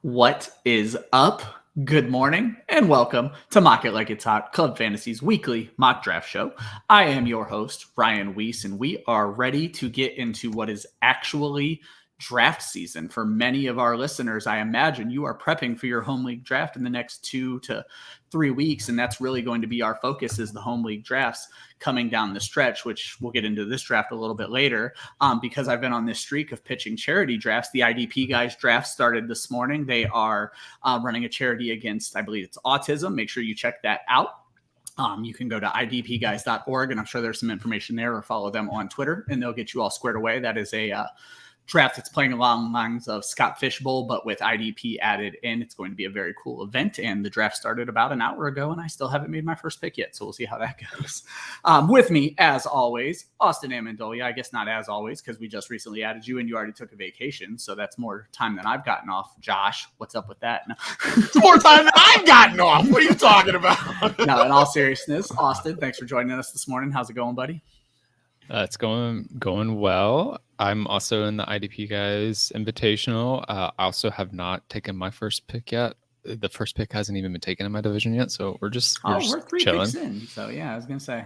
What is up? Good morning and welcome to Mock It Like It's Hot, Club Fantasy's weekly mock draft show. I am your host, Ryan Weisse, and we are ready to get into what is actually draft season. For many of our listeners, I imagine you are prepping for your home league draft in the next 2 to 3 weeks, and that's really going to be our focus is the home league drafts coming down the stretch, which we'll get into this draft a little bit later. Because I've been on this streak of pitching charity drafts. The IDP guys draft started this morning. They are running a charity against, I believe it's autism. Make sure you check that out. You can go to idpguys.org, and I'm sure there's some information there, or follow them on Twitter, and they'll get you all squared away. That is a draft that's playing along lines of Scott Fish Bowl, but with IDP added in. It's going to be a very cool event, and the draft started about an hour ago, and I still haven't made my first pick yet, so we'll see how that goes. With me, as always, Austin Amandolia. I guess not as always, because we just recently added you, and you already took a vacation, so that's more time than I've gotten off. Josh, what's up with that? No. It's more time than I've gotten off. What are you talking about? No, in all seriousness, Austin, thanks for joining us this morning. How's it going, buddy? It's going well. I'm also in the IDP guys invitational. I also have not taken my first pick yet. The first pick hasn't even been taken in my division yet, so we're 3 chilling. picks in. So yeah, I was gonna say,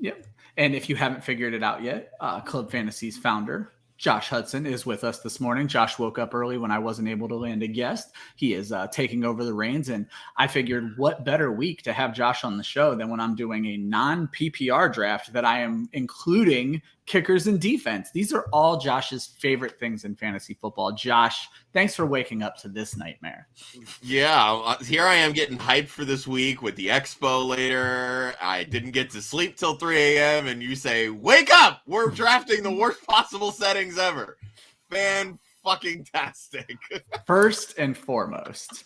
Yep. And if you haven't figured it out yet, Club Fantasy's founder, Josh Hudson, is with us this morning. Josh woke up early when I wasn't able to land a guest. He is taking over the reins, and I figured what better week to have Josh on the show than when I'm doing a non-PPR draft that I am including kickers and defense. These are all Josh's favorite things in fantasy football. Josh, thanks for waking up to this nightmare. Yeah, here I am getting hyped for this week with the expo later. I didn't get to sleep till 3 a.m. and you say, wake up! We're drafting the worst possible settings ever. Fan-fucking-tastic. First and foremost,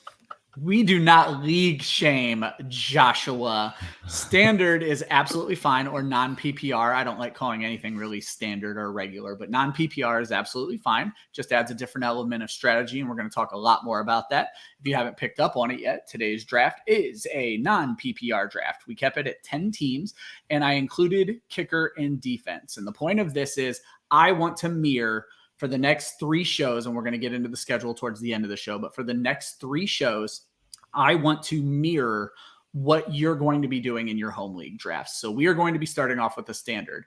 we do not league shame Joshua. Standard is absolutely fine, or non-PPR. I don't like calling anything really standard or regular, but non-PPR is absolutely fine. Just adds a different element of strategy, and we're going to talk a lot more about that. If you haven't picked up on it yet, today's draft is a non-PPR draft. We kept it at 10 teams, and I included kicker and defense. And the point of this is I want to mirror for the next 3 shows, and we're going to get into the schedule towards the end of the show, but for the next 3 shows, I want to mirror what you're going to be doing in your home league drafts. So we are going to be starting off with the standard.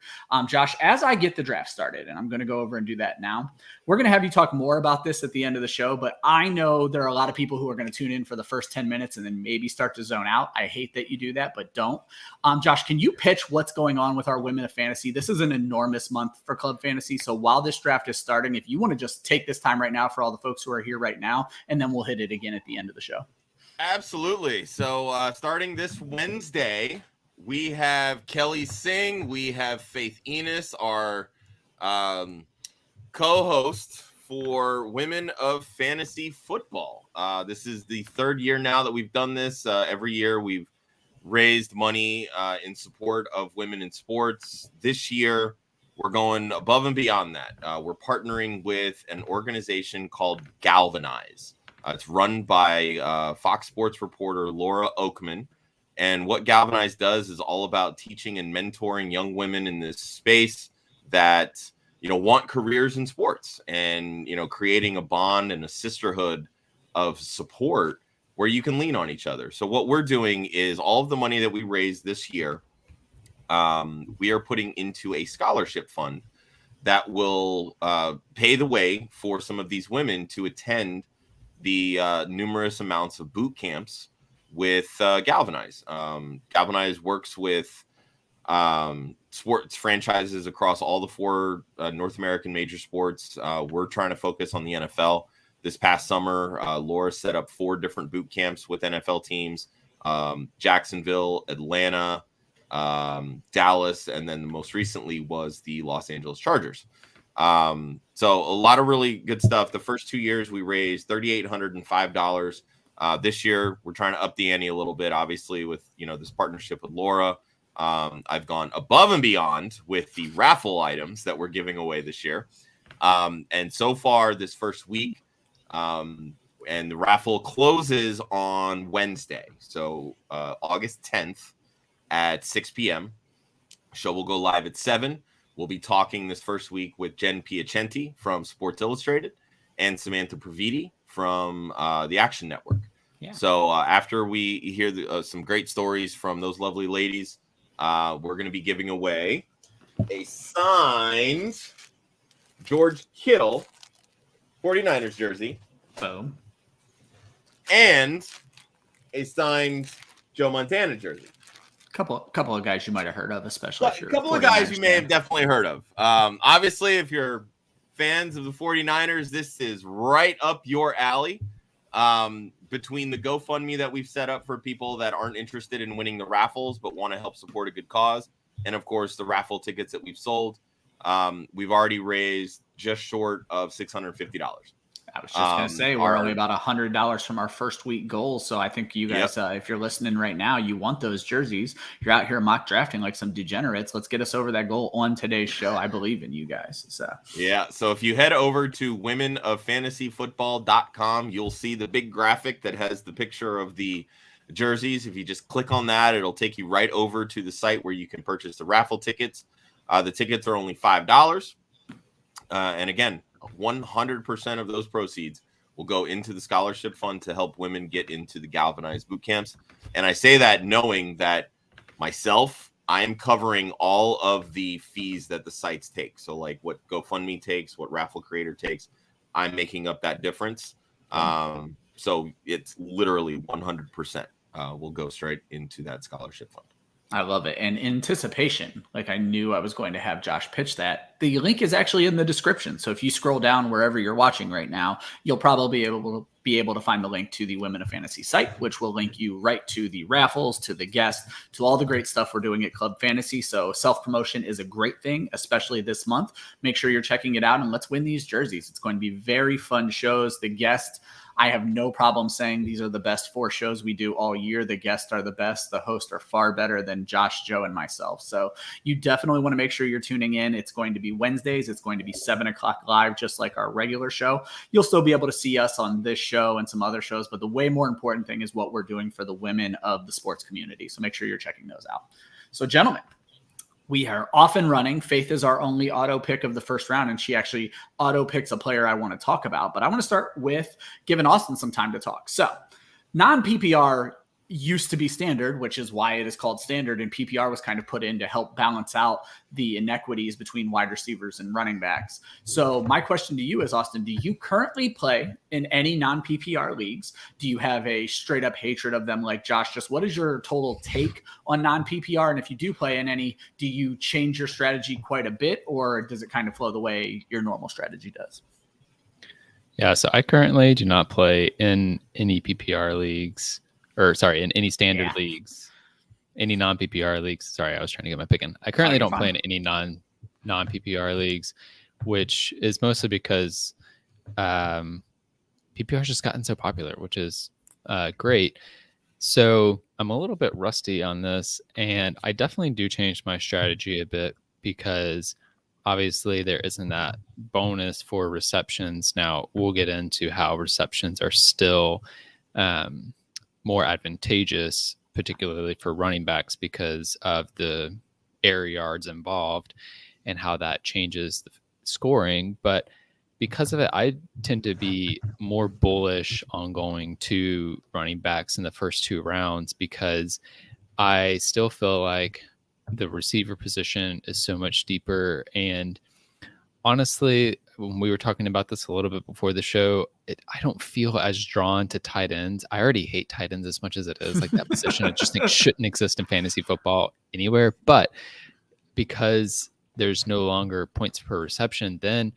Josh, as I get the draft started, and I'm going to go over and do that now, we're going to have you talk more about this at the end of the show, but I know there are a lot of people who are going to tune in for the first 10 minutes and then maybe start to zone out. I hate that you do that, but don't. Josh, can you pitch what's going on with our Women of Fantasy? This is an enormous month for Club Fantasy. So while this draft is starting, if you want to just take this time right now for all the folks who are here right now, and then we'll hit it again at the end of the show. Absolutely. So starting this Wednesday, we have Kelly Singh. We have Faith Enes, our co-host for Women of Fantasy Football. This is the 3rd year now that we've done this. Every year we've raised money in support of women in sports. This year, we're going above and beyond that. We're partnering with an organization called Galvanize. It's run by Fox Sports reporter Laura Oakman. And what Galvanize does is all about teaching and mentoring young women in this space that, want careers in sports and, creating a bond and a sisterhood of support where you can lean on each other. So what we're doing is all of the money that we raised this year, we are putting into a scholarship fund that will pay the way for some of these women to attend the numerous amounts of boot camps with Galvanize. Galvanize works with sports franchises across all the 4 North American major sports. We're trying to focus on the NFL. This past summer, Laura set up 4 different boot camps with NFL teams, Jacksonville, Atlanta, Dallas, and then most recently was the Los Angeles Chargers. So a lot of really good stuff. The first 2 years we raised $3,805. This year we're trying to up the ante a little bit, obviously with, this partnership with Laura. I've gone above and beyond with the raffle items that we're giving away this year. And so far this first week, and the raffle closes on Wednesday. So, August 10th at 6 p.m. Show will go live at 7. We'll be talking this first week with Jen Piacenti from Sports Illustrated. and Samantha Previte from the Action Network. Yeah. So after we hear some great stories from those lovely ladies, we're going to be giving away a signed George Kittle 49ers jersey. Boom. And a signed Joe Montana jersey. Couple of guys you might have heard of, especially if A you're couple of guys you may have definitely heard of. Obviously, if you're fans of the 49ers, this is right up your alley. Between the GoFundMe that we've set up for people that aren't interested in winning the raffles but want to help support a good cause, and of course the raffle tickets that we've sold, we've already raised just short of $650. I was just going to say, we're only about $100 from our first week goal. So I think you guys, if you're listening right now, you want those jerseys. You're out here mock drafting like some degenerates. Let's get us over that goal on today's show. I believe in you guys. So so if you head over to womenoffantasyfootball.com, you'll see the big graphic that has the picture of the jerseys. If you just click on that, it'll take you right over to the site where you can purchase the raffle tickets. The tickets are only $5. And again, 100% of those proceeds will go into the scholarship fund to help women get into the galvanized boot camps. And I say that knowing that myself, I am covering all of the fees that the sites take. So like what GoFundMe takes, what Raffle Creator takes, I'm making up that difference. So it's literally 100% will go straight into that scholarship fund. I love it. And anticipation, like I knew I was going to have Josh pitch that. The link is actually in the description. So if you scroll down wherever you're watching right now, you'll probably be able to find the link to the Women of Fantasy site, which will link you right to the raffles, to the guests, to all the great stuff we're doing at Club Fantasy. So self-promotion is a great thing, especially this month. Make sure you're checking it out and let's win these jerseys. It's going to be very fun shows. The guests, I have no problem saying these are the best 4 shows we do all year. The guests are the best. The hosts are far better than Josh, Joe, and myself. So you definitely want to make sure you're tuning in. It's going to be Wednesdays. It's going to be 7 o'clock live, just like our regular show. You'll still be able to see us on this show and some other shows, but the way more important thing is what we're doing for the women of the sports community. So make sure you're checking those out. So gentlemen, we are off and running. Faith is our only auto pick of the first round, and she actually auto picks a player I want to talk about. But I want to start with giving Austin some time to talk. So non-PPR used to be standard, which is why it is called standard, and PPR was kind of put in to help balance out the inequities between wide receivers and running backs. So my question to you is, Austin, do you currently play in any non-PPR leagues? Do you have a straight up hatred of them like Josh? Just what is your total take on non-PPR? And if you do play in any, do you change your strategy quite a bit, or does it kind of flow the way your normal strategy does? Yeah, so I currently do not play in any PPR leagues. In any standard leagues, any non-PPR leagues. Sorry, I was trying to get my pick in. I currently don't play in any non-PPR leagues, which is mostly because PPR has just gotten so popular, which is great. So I'm a little bit rusty on this, and I definitely do change my strategy a bit because obviously there isn't that bonus for receptions. Now we'll get into how receptions are still more advantageous, particularly for running backs because of the air yards involved and how that changes the scoring. But because of it, I tend to be more bullish on going to running backs in the first 2 rounds because I still feel like the receiver position is so much deeper. And honestly, when we were talking about this a little bit before the show, I don't feel as drawn to tight ends. I already hate tight ends as much as it is. Like that position, I just think shouldn't exist in fantasy football anywhere. But because there's no longer points per reception, then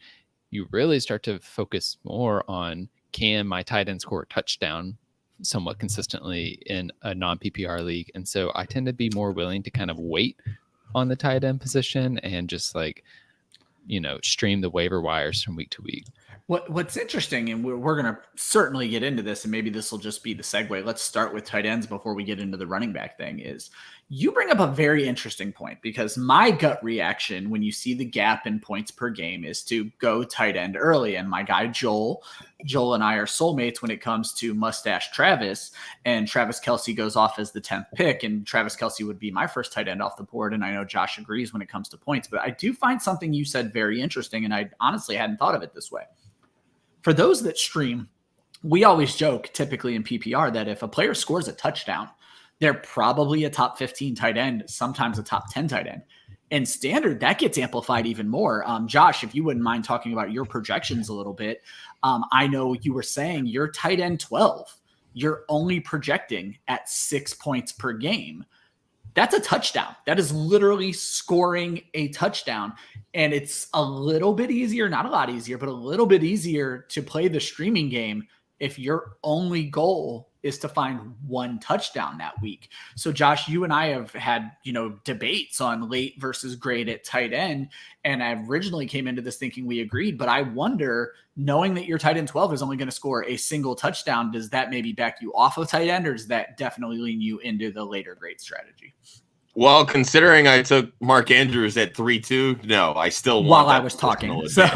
you really start to focus more on, can my tight end score a touchdown somewhat consistently in a non-PPR league? And so I tend to be more willing to kind of wait on the tight end position and just stream the waiver wires from week to week. What's interesting, and we're going to certainly get into this, and maybe this will just be the segue. Let's start with tight ends before we get into the running back thing. Is you bring up a very interesting point, because my gut reaction when you see the gap in points per game is to go tight end early. And my guy Joel and I are soulmates when it comes to Mustache Travis, and Travis Kelce goes off as the 10th pick, and Travis Kelce would be my first tight end off the board. And I know Josh agrees when it comes to points, but I do find something you said very interesting, and I honestly hadn't thought of it this way. For those that stream, we always joke typically in PPR that if a player scores a touchdown, they're probably a top 15 tight end, sometimes a top 10 tight end. In standard, that gets amplified even more. Josh, if you wouldn't mind talking about your projections a little bit, I know you were saying you're tight end 12. You're only projecting at 6 points per game. That's a touchdown. That is literally scoring a touchdown. And it's a little bit easier, not a lot easier, but a little bit easier to play the streaming game if your only goal is to find one touchdown that week. So Josh, you and I have had, debates on late versus great at tight end. And I originally came into this thinking we agreed, but I wonder, knowing that your tight end 12 is only going to score a single touchdown, does that maybe back you off of tight end, or does that definitely lean you into the later great strategy? Well, considering I took Mark Andrews at 3-2, no, I still want while that I was talking. So.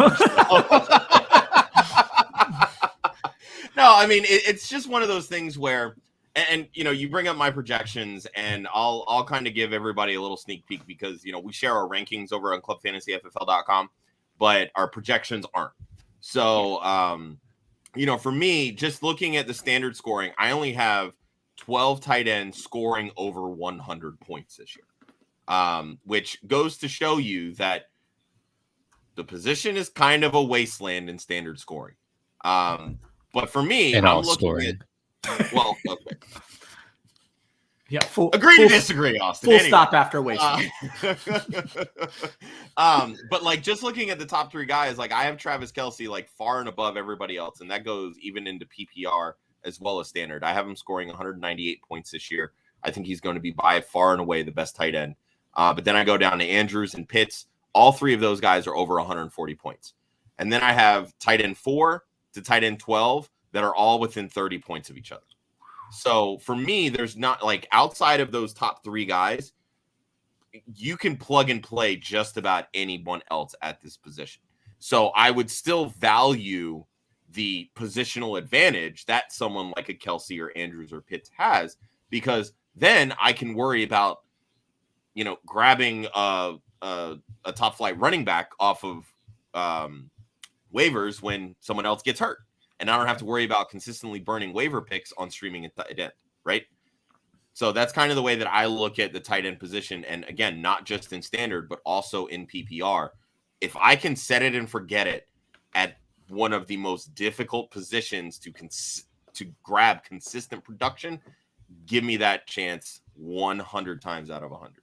No, I mean, it's just one of those things where, and you bring up my projections, and I'll kind of give everybody a little sneak peek because, we share our rankings over on clubfantasyffl.com, but our projections aren't. So, for me, just looking at the standard scoring, I only have 12 tight ends scoring over 100 points this year, which goes to show you that the position is kind of a wasteland in standard scoring. But for me, and I'm looking at, well, okay. Yeah, agree to disagree, Austin. Full stop after wasting. But just looking at the top three guys, I have Travis Kelce far and above everybody else, and that goes even into PPR as well as standard. I have him scoring 198 points this year. I think he's going to be by far and away the best tight end. But then I go down to Andrews and Pitts. All three of those guys are over 140 points. And then I have tight end 4 to tight end 12 that are all within 30 points of each other. So for me, there's not outside of those top three guys, you can plug and play just about anyone else at this position. So I would still value the positional advantage that someone like a Kelce or Andrews or Pitts has, because then I can worry about, grabbing a top flight running back off of waivers when someone else gets hurt. And I don't have to worry about consistently burning waiver picks on streaming at tight end, right? So that's kind of the way that I look at the tight end position. And again, not just in standard, but also in PPR. If I can set it and forget it at one of the most difficult positions to grab consistent production, give me that chance 100 times out of 100.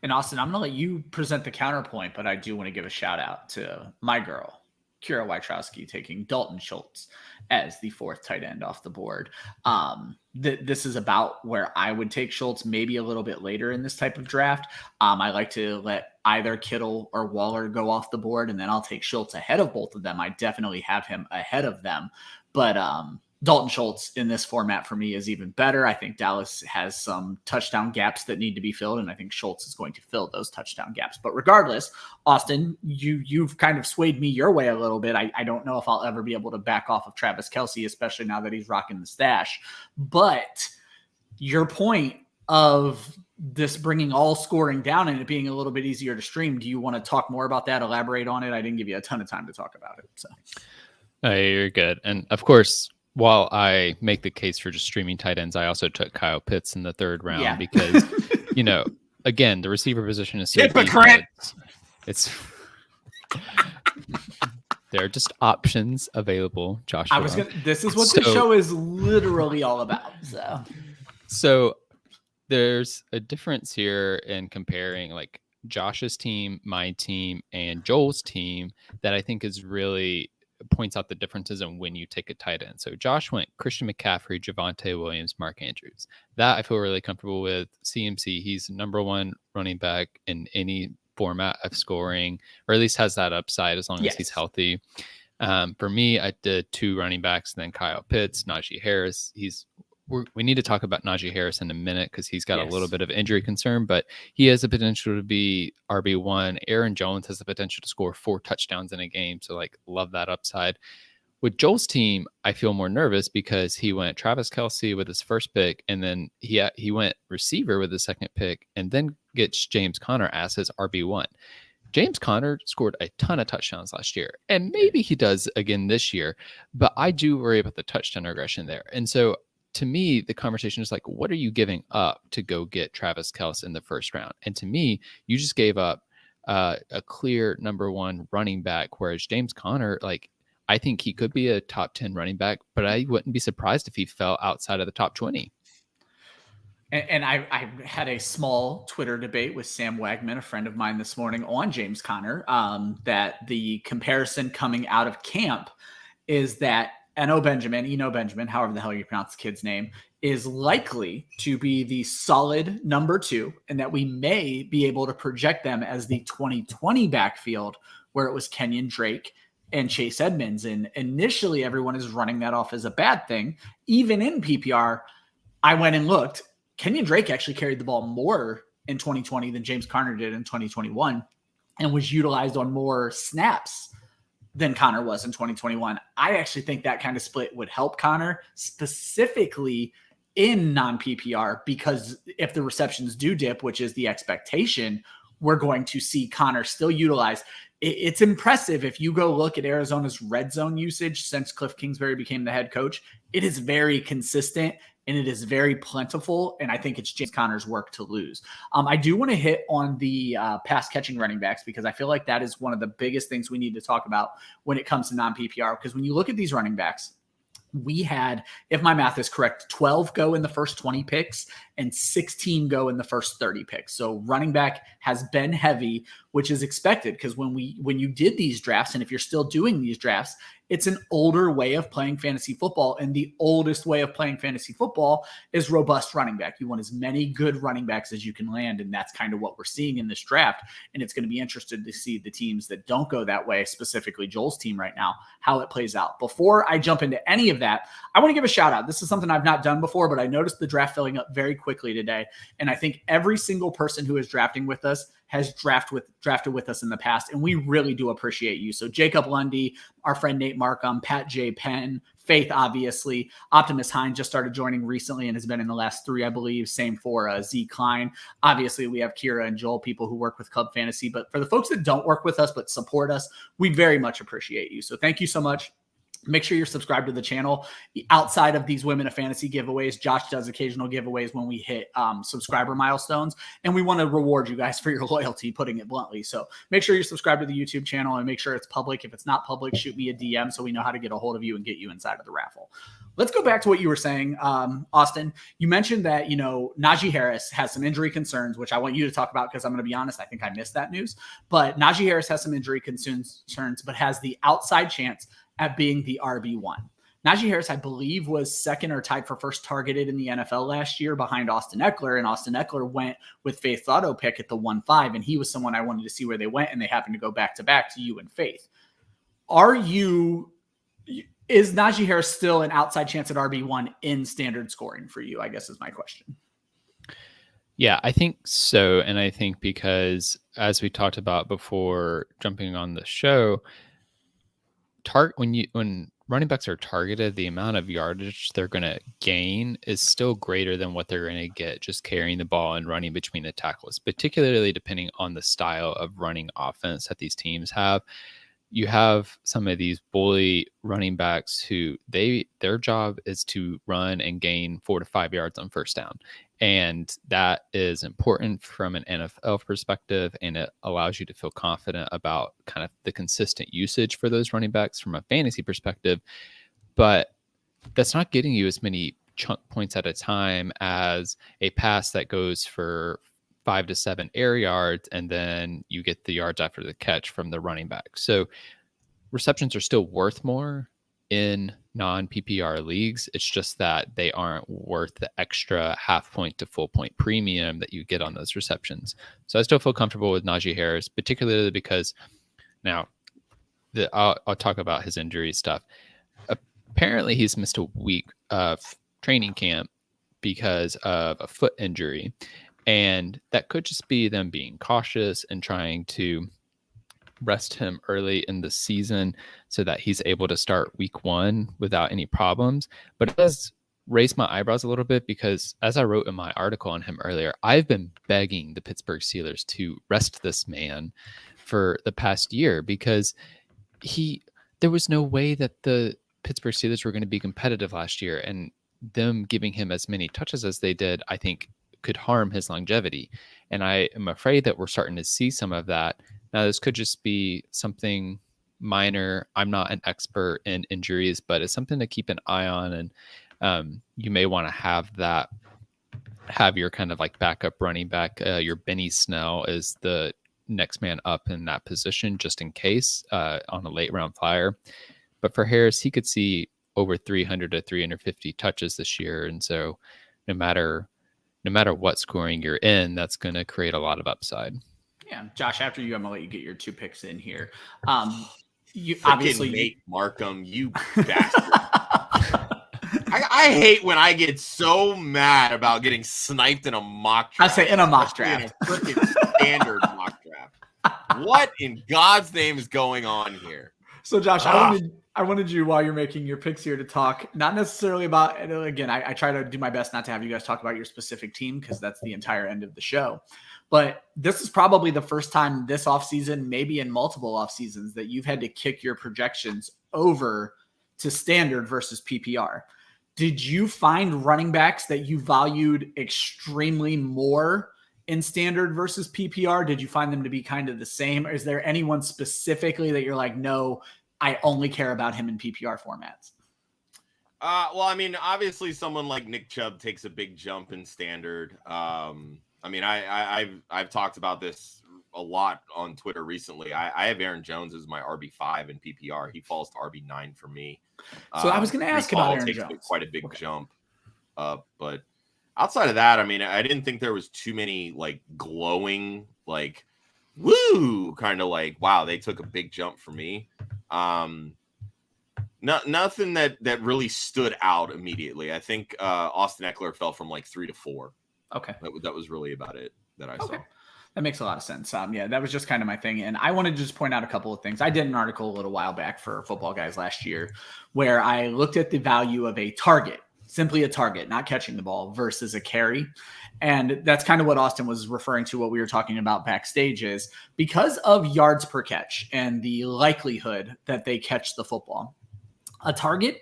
And Austin, I'm going to let you present the counterpoint, but I do want to give a shout out to my girl, Kira Wojciechowski, taking Dalton Schultz as the 4th tight end off the board. This is about where I would take Schultz maybe a little bit later in this type of draft. I like to let either Kittle or Waller go off the board, and then I'll take Schultz ahead of both of them. I definitely have him ahead of them. But Dalton Schultz in this format for me is even better. I think Dallas has some touchdown gaps that need to be filled, and I think Schultz is going to fill those touchdown gaps. But regardless, Austin, you've kind of swayed me your way a little bit. I don't know if I'll ever be able to back off of Travis Kelce, especially now that he's rocking the stash. But your point of this bringing all scoring down and it being a little bit easier to stream, do you want to talk more about that, elaborate on it? I didn't give you a ton of time to talk about it. So you're good. And of course, while I make the case for just streaming tight ends, I also took Kyle Pitts in the 3rd round because, again, the receiver position is so hypocrite. It's there are just options available, Joshua. This is what the show is literally all about. So there's a difference here in comparing Josh's team, my team, and Joel's team that I think is really points out the differences in when you take a tight end. So Josh went Christian McCaffrey, Javonte Williams, Mark Andrews. That I feel really comfortable with. CMC, he's number 1 running back in any format of scoring, or at least has that upside as long as he's healthy. For me, I did 2 running backs, and then Kyle Pitts, Naji Harris. We need to talk about Naji Harris in a minute because he's got a little bit of injury concern, but he has the potential to be RB1. Aaron Jones has the potential to score 4 touchdowns in a game. So love that upside. With Joel's team, I feel more nervous because he went Travis Kelce with his first pick, and then he went receiver with his 2nd pick, and then gets James Conner as his RB1. James Conner scored a ton of touchdowns last year, and maybe he does again this year, but I do worry about the touchdown regression there. And so to me, the conversation is like, what are you giving up to go get Travis Kelce in the first round? And to me, you just gave up a clear number one running back, whereas James Conner, like, I think he could be a top 10 running back, but I wouldn't be surprised if he fell outside of the top 20. And I had a small Twitter debate with Sam Wagman, a friend of mine, this morning on James Conner, that the comparison coming out of camp is that Eno Benjamin, however the hell you pronounce the kid's name, is likely to be the solid number 2, and that we may be able to project them as the 2020 backfield, where it was Kenyon Drake and Chase Edmonds. And initially, everyone is running that off as a bad thing. Even in PPR, I went and looked. Kenyon Drake actually carried the ball more in 2020 than James Conner did in 2021 and was utilized on more snaps than Conner was in 2021. I actually think that kind of split would help Conner, specifically in non-PPR, because if the receptions do dip, which is the expectation, we're going to see Conner still utilized. It's impressive if you go look at Arizona's red zone usage since Cliff Kingsbury became the head coach. It is very consistent and it is very plentiful, and I think it's James Conner's work to lose. I do want to hit on the pass catching running backs, because I feel like that is one of the biggest things we need to talk about when it comes to non-PPR, because when you look at these running backs, we had, if my math is correct, 12 go in the first 20 picks and 16 go in the first 30 picks. So running back has been heavy, which is expected, because when you did these drafts, and if you're still doing these drafts, it's an older way of playing fantasy football. And the oldest way of playing fantasy football is robust running back. You want as many good running backs as you can land. And that's kind of what we're seeing in this draft. And it's going to be interesting to see the teams that don't go that way, specifically Joel's team right now, how it plays out. Before I jump into any of that, I want to give a shout out. This is something I've not done before, but I noticed the draft filling up very quickly today. And I think every single person who is drafting with us has drafted with us in the past, and we really do appreciate you. So Jacob Lundy, our friend Nate Markham, Pat J. Penn, Faith, obviously, Optimus Hine just started joining recently and has been in the last 3, I believe. Same for Z Klein. Obviously, we have Kira and Joel, people who work with Club Fantasy. But for the folks that don't work with us but support us, we very much appreciate you. So thank you so much. Make sure you're subscribed to the channel. Outside of these Women of Fantasy giveaways, Josh does occasional giveaways when we hit subscriber milestones, and we want to reward you guys for your loyalty, putting it bluntly. So make sure you're subscribed to the YouTube channel and make sure it's public. If it's not public, shoot me a DM so we know how to get a hold of you and get you inside of the raffle. Let's go back to what you were saying, Austin. You mentioned that, Naji Harris has some injury concerns, which I want you to talk about, because I'm going to be honest, I think I missed that news. But Naji Harris has some injury concerns, but has the outside chance at being the RB1. Naji Harris, I believe, was second or tied for first targeted in the NFL last year behind Austin Eckler, and Austin Eckler went with Faith's auto pick at the 1-5, and he was someone I wanted to see where they went, and they happened to go back-to-back to you and Faith. Is Naji Harris still an outside chance at RB1 in standard scoring for you, I guess is my question. Yeah, I think so. And I think because, as we talked about before jumping on the show, when running backs are targeted, the amount of yardage they're going to gain is still greater than what they're going to get just carrying the ball and running between the tackles, particularly depending on the style of running offense that these teams have. You have some of these bully running backs who their job is to run and gain 4 to 5 yards on first down. And that is important from an NFL perspective, and it allows you to feel confident about kind of the consistent usage for those running backs from a fantasy perspective. But that's not getting you as many chunk points at a time as a pass that goes for 5 to 7 air yards, and then you get the yards after the catch from the running back. So receptions are still worth more in non-PPR leagues. It's just that they aren't worth the extra half point to full point premium that you get on those receptions. So I still feel comfortable with Naji Harris, particularly because now I'll talk about his injury stuff. Apparently he's missed a week of training camp because of a foot injury. And that could just be them being cautious and trying to rest him early in the season so that he's able to start week 1 without any problems. But it does raise my eyebrows a little bit because, as I wrote in my article on him earlier, I've been begging the Pittsburgh Steelers to rest this man for the past year, because there was no way that the Pittsburgh Steelers were going to be competitive last year, and them giving him as many touches as they did, I think, could harm his longevity. And I am afraid that we're starting to see some of that. Now, this could just be something minor. I'm not an expert in injuries, but it's something to keep an eye on. And you may want to have your kind of like backup running back, your Benny Snell is the next man up in that position, just in case on a late round flyer. But for Harris, he could see over 300 to 350 touches this year. And so no matter what scoring you're in, that's going to create a lot of upside. Yeah. Josh, after you, I'm going to let you get your 2 picks in here. You Freaking obviously Nate Markham, you bastard. I hate when I get so mad about getting sniped in a mock draft. I say in a mock draft. In a freaking standard mock draft. What in God's name is going on here? So, Josh, I wanted you, while you're making your picks here, to talk not necessarily about, again, I try to do my best not to have you guys talk about your specific team, because that's the entire end of the show. But this is probably the first time this offseason, maybe in multiple off seasons, that you've had to kick your projections over to standard versus PPR. Did you find running backs that you valued extremely more in standard versus PPR? Did you find them to be kind of the same? Or is there anyone specifically that you're like, no, I only care about him in PPR formats? Well, I mean, obviously someone like Nick Chubb takes a big jump in standard. I mean, I've talked about this a lot on Twitter recently. I have Aaron Jones as my RB5 in PPR. He falls to RB9 for me. So I was going to ask about Aaron Jones. Quite a big jump. But outside of that, I mean, I didn't think there was too many like glowing, like, woo, kind of like, wow, they took a big jump for me. Nothing that really stood out immediately. I think Austin Eckler fell from like 3 to 4. Okay. That was really about it that I saw. That makes a lot of sense. Yeah, that was just kind of my thing. And I wanted to just point out a couple of things. I did an article a little while back for Football Guys last year where I looked at the value of a target, simply a target, not catching the ball, versus a carry. And that's kind of what Austin was referring to, what we were talking about backstage, is because of yards per catch and the likelihood that they catch the football, a target,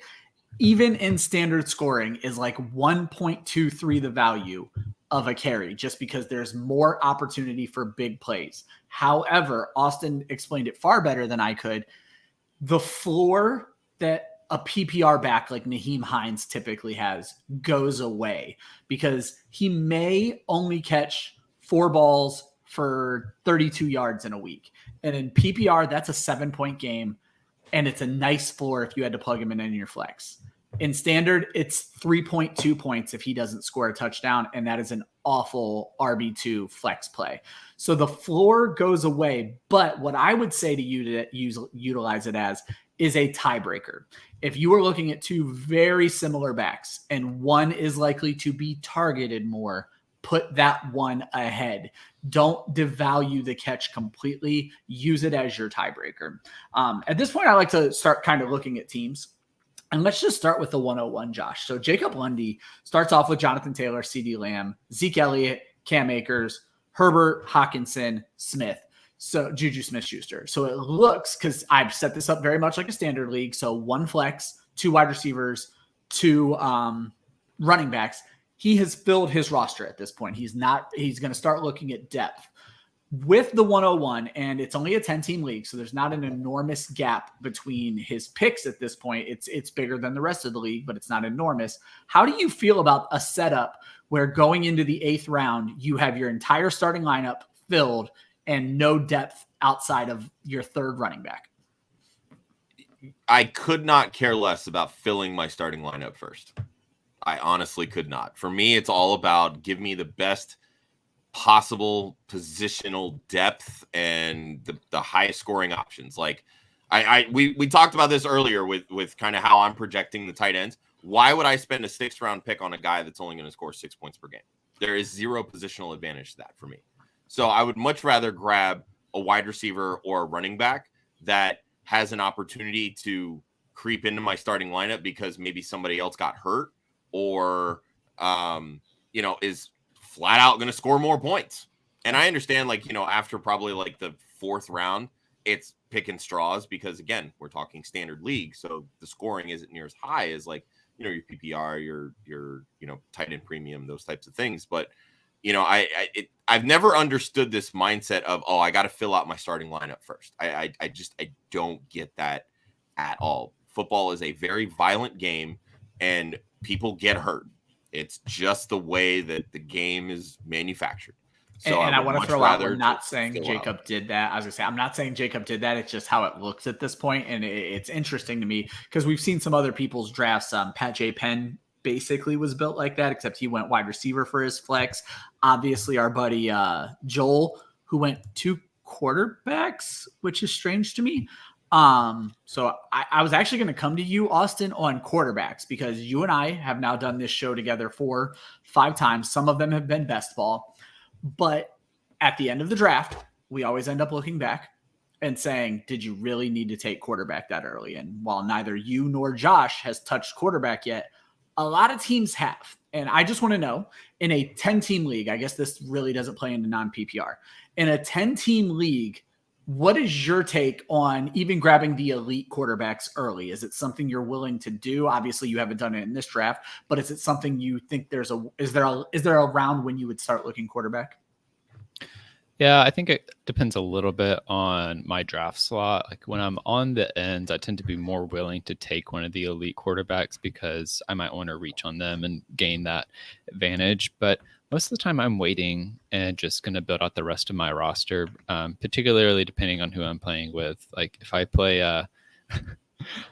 even in standard scoring, is like 1.23 the value of a carry, just because there's more opportunity for big plays. However, Austin explained it far better than I could. The floor that a PPR back like Nyheim Hines typically has goes away, because he may only catch 4 balls for 32 yards in a week. And in PPR, that's a 7-point game, and it's a nice floor if you had to plug him in your flex. In standard, it's 3.2 points if he doesn't score a touchdown, and that is an awful RB2 flex play. So the floor goes away, but what I would say to you to utilize it as is a tiebreaker. If you are looking at 2 very similar backs and one is likely to be targeted more, put that one ahead. Don't devalue the catch completely. Use it as your tiebreaker. At this point, I like to start kind of looking at teams. And let's just start with the 101, Josh. So Jacob Lundy starts off with Jonathan Taylor, CeeDee Lamb, Zeke Elliott, Cam Akers, Herbert, Hockenson, Smith. So Juju Smith-Schuster. So it looks, because I've set this up very much like a standard league. So 1 flex, 2 wide receivers, 2 running backs. He has filled his roster at this point. He's going to start looking at depth. With the 101, and it's only a 10-team league, so there's not an enormous gap between his picks at this point. It's bigger than the rest of the league, but it's not enormous. How do you feel about a setup where going into the 8th round, you have your entire starting lineup filled and no depth outside of your 3rd running back? I could not care less about filling my starting lineup first. I honestly could not. For me, it's all about give me the best possible positional depth and the highest scoring options. Like we talked about this earlier with kind of how I'm projecting the tight ends. Why would I spend a 6th round pick on a guy that's only going to score 6 points per game? There is 0 positional advantage to that for me. So I would much rather grab a wide receiver or a running back that has an opportunity to creep into my starting lineup because maybe somebody else got hurt or is flat out going to score more points. And I understand, after probably like the 4th round, it's picking straws because, again, we're talking standard league. So the scoring isn't near as high as like, you know, your PPR, your you know, tight end premium, those types of things. But, you know, I've never understood this mindset of, oh, I got to fill out my starting lineup first. I don't get that at all. Football is a very violent game and people get hurt. It's just the way that the game is manufactured. So and I want to throw out, we're not saying Jacob did that. I was gonna say, I'm not saying Jacob did that. It's just how it looks at this point. And it's interesting to me because we've seen some other people's drafts. Pat J. Penn basically was built like that, except he went wide receiver for his flex. Obviously, our buddy Joel, who went 2 quarterbacks, which is strange to me. So I was actually going to come to you, Austin, on quarterbacks because you and I have now done this show together 4-5 times. Some of them have been best ball. But at the end of the draft, we always end up looking back and saying, did you really need to take quarterback that early? And while neither you nor Josh has touched quarterback yet, a lot of teams have. And I just want to know, in a 10-team league, I guess this really doesn't play into non-PPR. In a 10-team league, what is your take on even grabbing the elite quarterbacks early? Is it something you're willing to do? Obviously, you haven't done it in this draft, but is it something you think is there a round when you would start looking quarterback? Yeah, I think it depends a little bit on my draft slot. Like when I'm on the ends, I tend to be more willing to take one of the elite quarterbacks because I might want to reach on them and gain that advantage. But most of the time I'm waiting and just going to build out the rest of my roster, particularly depending on who I'm playing with. Like if I play,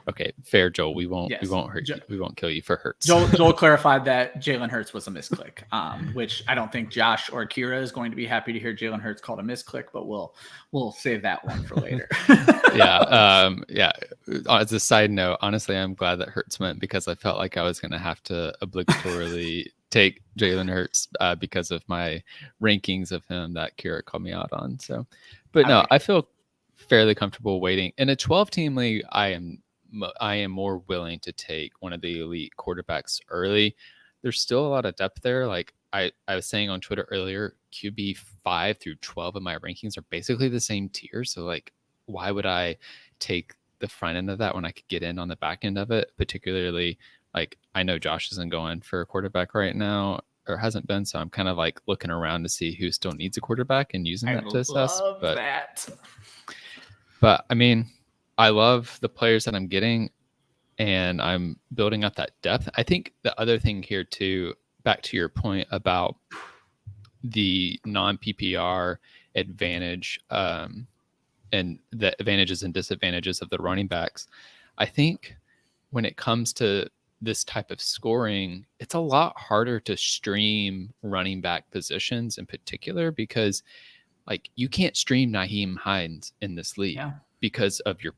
okay, fair, Joel, we won't hurt you. We won't kill you for Hurts. Joel clarified that Jalen Hurts was a misclick, which I don't think Josh or Kira is going to be happy to hear Jalen Hurts called a misclick, but we'll save that one for later. Yeah. As a side note, honestly, I'm glad that Hurts went because I felt like I was going to have to obligatorily take Jalen Hurts because of my rankings of him that Kira called me out on. So, but no, I feel fairly comfortable waiting. In a 12-team league, I am more willing to take one of the elite quarterbacks early. There's still a lot of depth there. Like I was saying on Twitter earlier, QB 5 through 12 of my rankings are basically the same tier. So like, why would I take the front end of that when I could get in on the back end of it? Particularly, like I know Josh isn't going for a quarterback right now or hasn't been. So I'm kind of like looking around to see who still needs a quarterback and using that to assess. But I mean, I love the players that I'm getting and I'm building up that depth. I think the other thing here too, back to your point about the non-PPR advantage and the advantages and disadvantages of the running backs. I think when it comes to this type of scoring, it's a lot harder to stream running back positions in particular because like you can't stream Nyheim Hines in this league because of the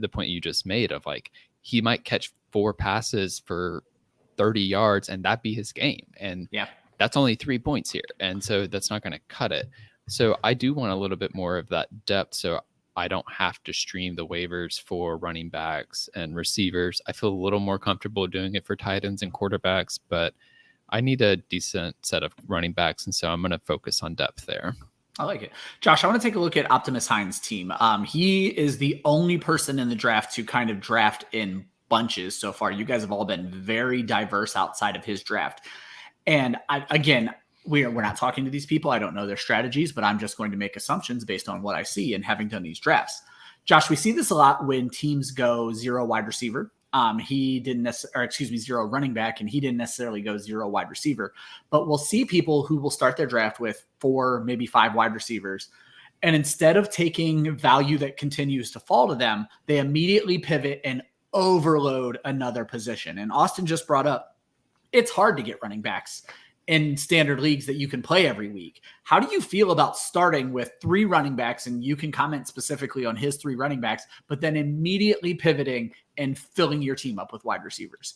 point you just made of like, he might catch 4 passes for 30 yards and that be his game. And that's only 3 points here. And so that's not going to cut it. So I do want a little bit more of that depth. So I don't have to stream the waivers for running backs and receivers. I feel a little more comfortable doing it for tight ends and quarterbacks, but I need a decent set of running backs. And so I'm going to focus on depth there. I like it. Josh, I want to take a look at Optimus Hines' team. He is the only person in the draft to kind of draft in bunches so far. You guys have all been very diverse outside of his draft. And we're not talking to these people. I don't know their strategies, but I'm just going to make assumptions based on what I see and having done these drafts. Josh, we see this a lot when teams go 0 wide receiver. Zero running back, and he didn't necessarily go 0 wide receiver. But we'll see people who will start their draft with 4, maybe 5 wide receivers. And instead of taking value that continues to fall to them, they immediately pivot and overload another position. And Austin just brought up, it's hard to get running backs in standard leagues that you can play every week. How do you feel about starting with 3 running backs, and you can comment specifically on his 3 running backs, but then immediately pivoting and filling your team up with wide receivers?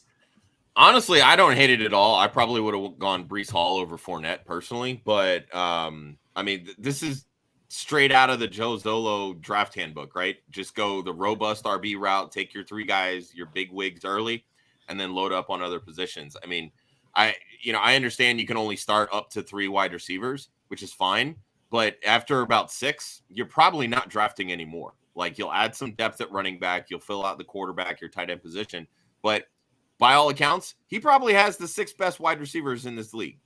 Honestly, I don't hate it at all. I probably would have gone Breece Hall over Fournette personally, but I mean, this is straight out of the Joe Zolo draft handbook, right? Just go the robust RB route, take your 3 guys, your big wigs early, and then load up on other positions. I mean, I understand you can only start up to 3 wide receivers, which is fine. But after about 6, you're probably not drafting anymore. Like, you'll add some depth at running back. You'll fill out the quarterback, your tight end position. But by all accounts, he probably has the 6 best wide receivers in this league.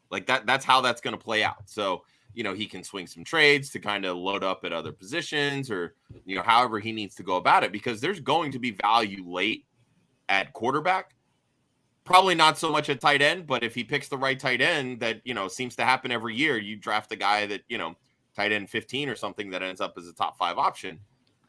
Like, that's how that's going to play out. So, he can swing some trades to kind of load up at other positions, or, however he needs to go about it, because there's going to be value late at quarterback. Probably not so much at tight end, but if he picks the right tight end, that, seems to happen every year, you draft a guy that, tight end 15 or something that ends up as a top 5 option.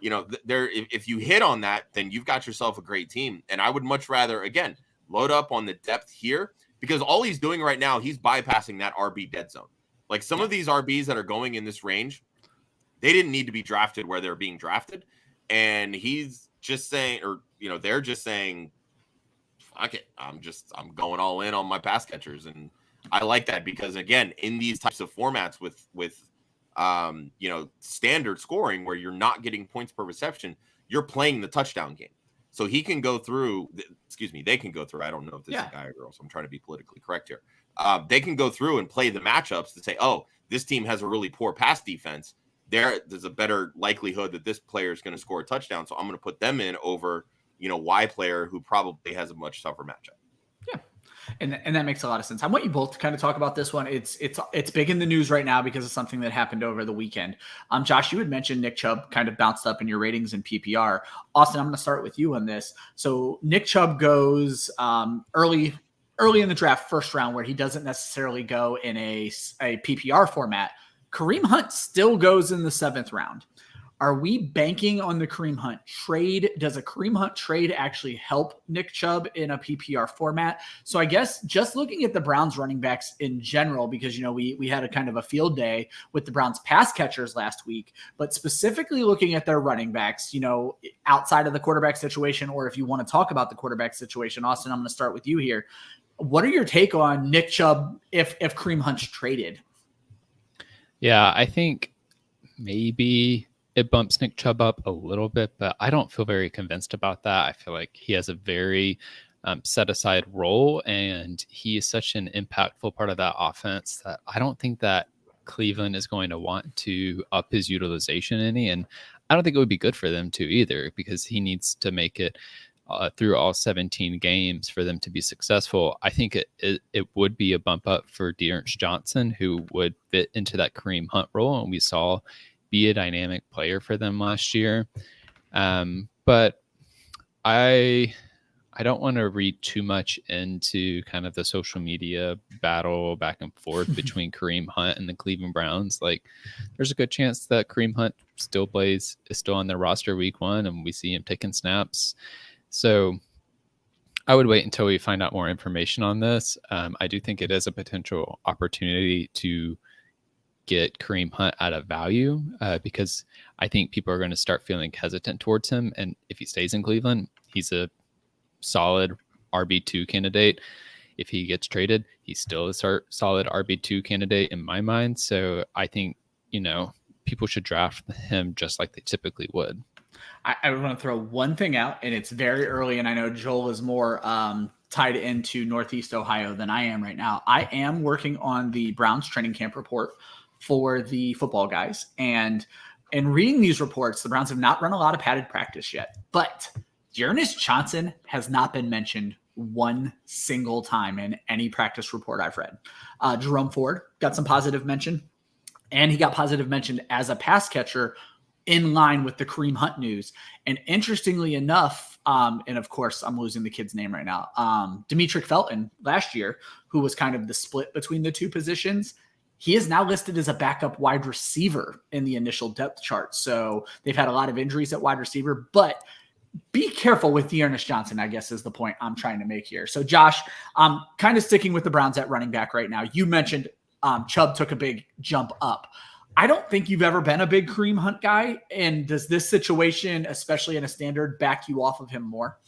If you hit on that, then you've got yourself a great team. And I would much rather, again, load up on the depth here, because all he's doing right now, he's bypassing that RB dead zone. Like, some of these RBs that are going in this range, they didn't need to be drafted where they're being drafted. And he's just saying, or, they're just saying, fuck it, I'm going all in on my pass catchers. And I like that, because, again, in these types of formats with standard scoring where you're not getting points per reception, you're playing the touchdown game. So he can go through, they can go through. I don't know if this is a guy or girl, so I'm trying to be politically correct here. They can go through and play the matchups to say, oh, this team has a really poor pass defense. There's a better likelihood that this player is going to score a touchdown. So I'm going to put them in over, Y player who probably has a much tougher matchup. Yeah. And that makes a lot of sense. I want you both to kind of talk about this one. It's big in the news right now because of something that happened over the weekend. Josh, you had mentioned Nick Chubb kind of bounced up in your ratings in PPR. Austin, I'm going to start with you on this. So Nick Chubb goes early in the draft, first round, where he doesn't necessarily go in a PPR format. Kareem Hunt still goes in the 7th round. Are we banking on the Kareem Hunt trade? Does a Kareem Hunt trade actually help Nick Chubb in a PPR format? So I guess just looking at the Browns running backs in general, because, we had a kind of a field day with the Browns pass catchers last week, but specifically looking at their running backs, outside of the quarterback situation, or if you want to talk about the quarterback situation, Austin, I'm going to start with you here. What are your take on Nick Chubb if Kareem Hunt's traded? Yeah, I think maybe it bumps Nick Chubb up a little bit, but I don't feel very convinced about that. I feel like he has a very set aside role, and he is such an impactful part of that offense that I don't think that Cleveland is going to want to up his utilization any. And I don't think it would be good for them to either, because he needs to make it through all 17 games for them to be successful. I think it would be a bump up for Dearness Johnson, who would fit into that Kareem Hunt role, and we saw be a dynamic player for them last year. But I don't want to read too much into kind of the social media battle back and forth between Kareem Hunt and the Cleveland Browns. Like, there's a good chance that Kareem Hunt is still on their roster week 1, and we see him taking snaps. So I would wait until we find out more information on this. I do think it is a potential opportunity to get Kareem Hunt out of value because I think people are going to start feeling hesitant towards him. And if he stays in Cleveland, he's a solid RB2 candidate. If he gets traded, he's still a solid RB2 candidate in my mind. So I think, people should draft him just like they typically would. I want to throw one thing out, and it's very early, and I know Joel is more tied into Northeast Ohio than I am right now. I am working on the Browns training camp report for the football guys, and in reading these reports, the Browns have not run a lot of padded practice yet, but Dearness Johnson has not been mentioned one single time in any practice report I've read. Jerome Ford got some positive mention, and he got positive mention as a pass catcher in line with the Kareem Hunt news. And interestingly enough, and of course, I'm losing the kid's name right now, Demetric Felton last year, who was kind of the split between the two positions, he is now listed as a backup wide receiver in the initial depth chart. So they've had a lot of injuries at wide receiver, but be careful with Dearness Johnson, I guess, is the point I'm trying to make here. So Josh, I'm kind of sticking with the Browns at running back right now. You mentioned Chubb took a big jump up. I don't think you've ever been a big Kareem Hunt guy. And does this situation, especially in a standard, back you off of him more?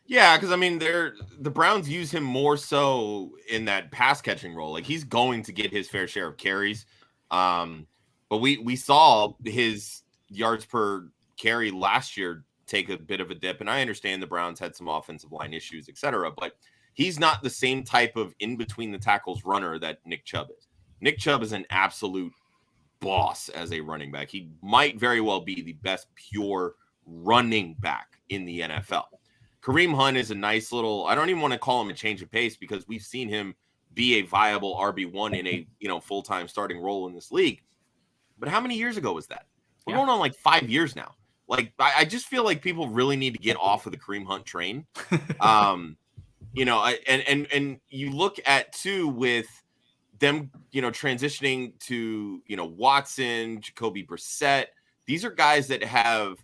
Yeah, because the Browns use him more so in that pass catching role. Like, he's going to get his fair share of carries. But we saw his yards per carry last year take a bit of a dip. And I understand the Browns had some offensive line issues, etc. But he's not the same type of in between the tackles runner that Nick Chubb is. Nick Chubb is an absolute boss as a running back. He might very well be the best pure running back in the NFL. Kareem Hunt is a nice little, I don't even want to call him a change of pace because we've seen him be a viable RB1 in a, full-time starting role in this league. But how many years ago was that? We're going on like 5 years now. Like, I just feel like people really need to get off of the Kareem Hunt train. And you look at too with them, transitioning to, Watson, Jacoby Brissett. These are guys that have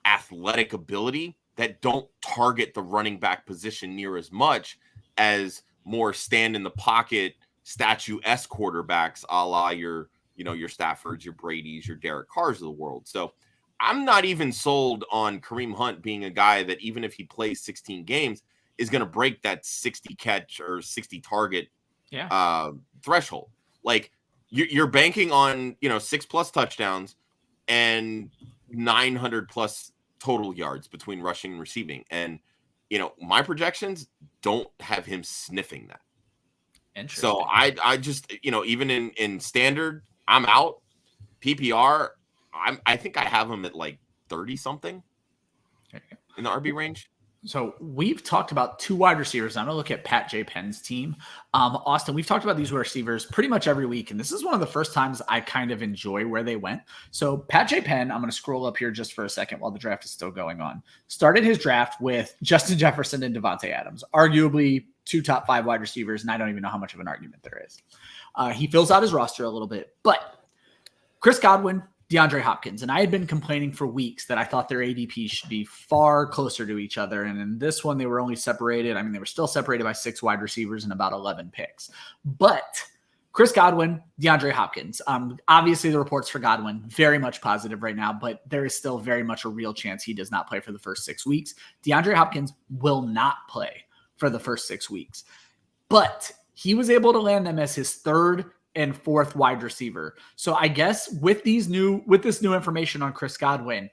athletic ability that don't target the running back position near as much as more stand in the pocket, statue-esque quarterbacks, a la your Staffords, your Bradys, your Derek Carrs of the world. So I'm not even sold on Kareem Hunt being a guy that even if he plays 16 games is going to break that 60 catch or 60 target threshold. Like you're banking on, 6+ touchdowns and 900+ total yards between rushing and receiving. And, my projections don't have him sniffing that. Interesting. So I just, even in standard, I'm out. PPR, I think I have him at like 30 something in the RB range. So we've talked about 2 wide receivers. I'm going to look at Pat J. Penn's team. Austin, we've talked about these receivers pretty much every week, and this is one of the first times I kind of enjoy where they went. So Pat J. Penn, I'm going to scroll up here just for a second while the draft is still going on. Started his draft with Justin Jefferson and Devontae Adams, arguably 2 top 5 wide receivers, and I don't even know how much of an argument there is. He fills out his roster a little bit, but Chris Godwin, DeAndre Hopkins. And I had been complaining for weeks that I thought their ADP should be far closer to each other. And in this one, they were only separated. I mean, they were still separated by 6 wide receivers and about 11 picks. But Chris Godwin, DeAndre Hopkins. Obviously, the reports for Godwin, very much positive right now, but there is still very much a real chance he does not play for the first 6 weeks. DeAndre Hopkins will not play for the first 6 weeks. But he was able to land them as his 3rd and 4th wide receiver. So I guess with this new information on Chris Godwin,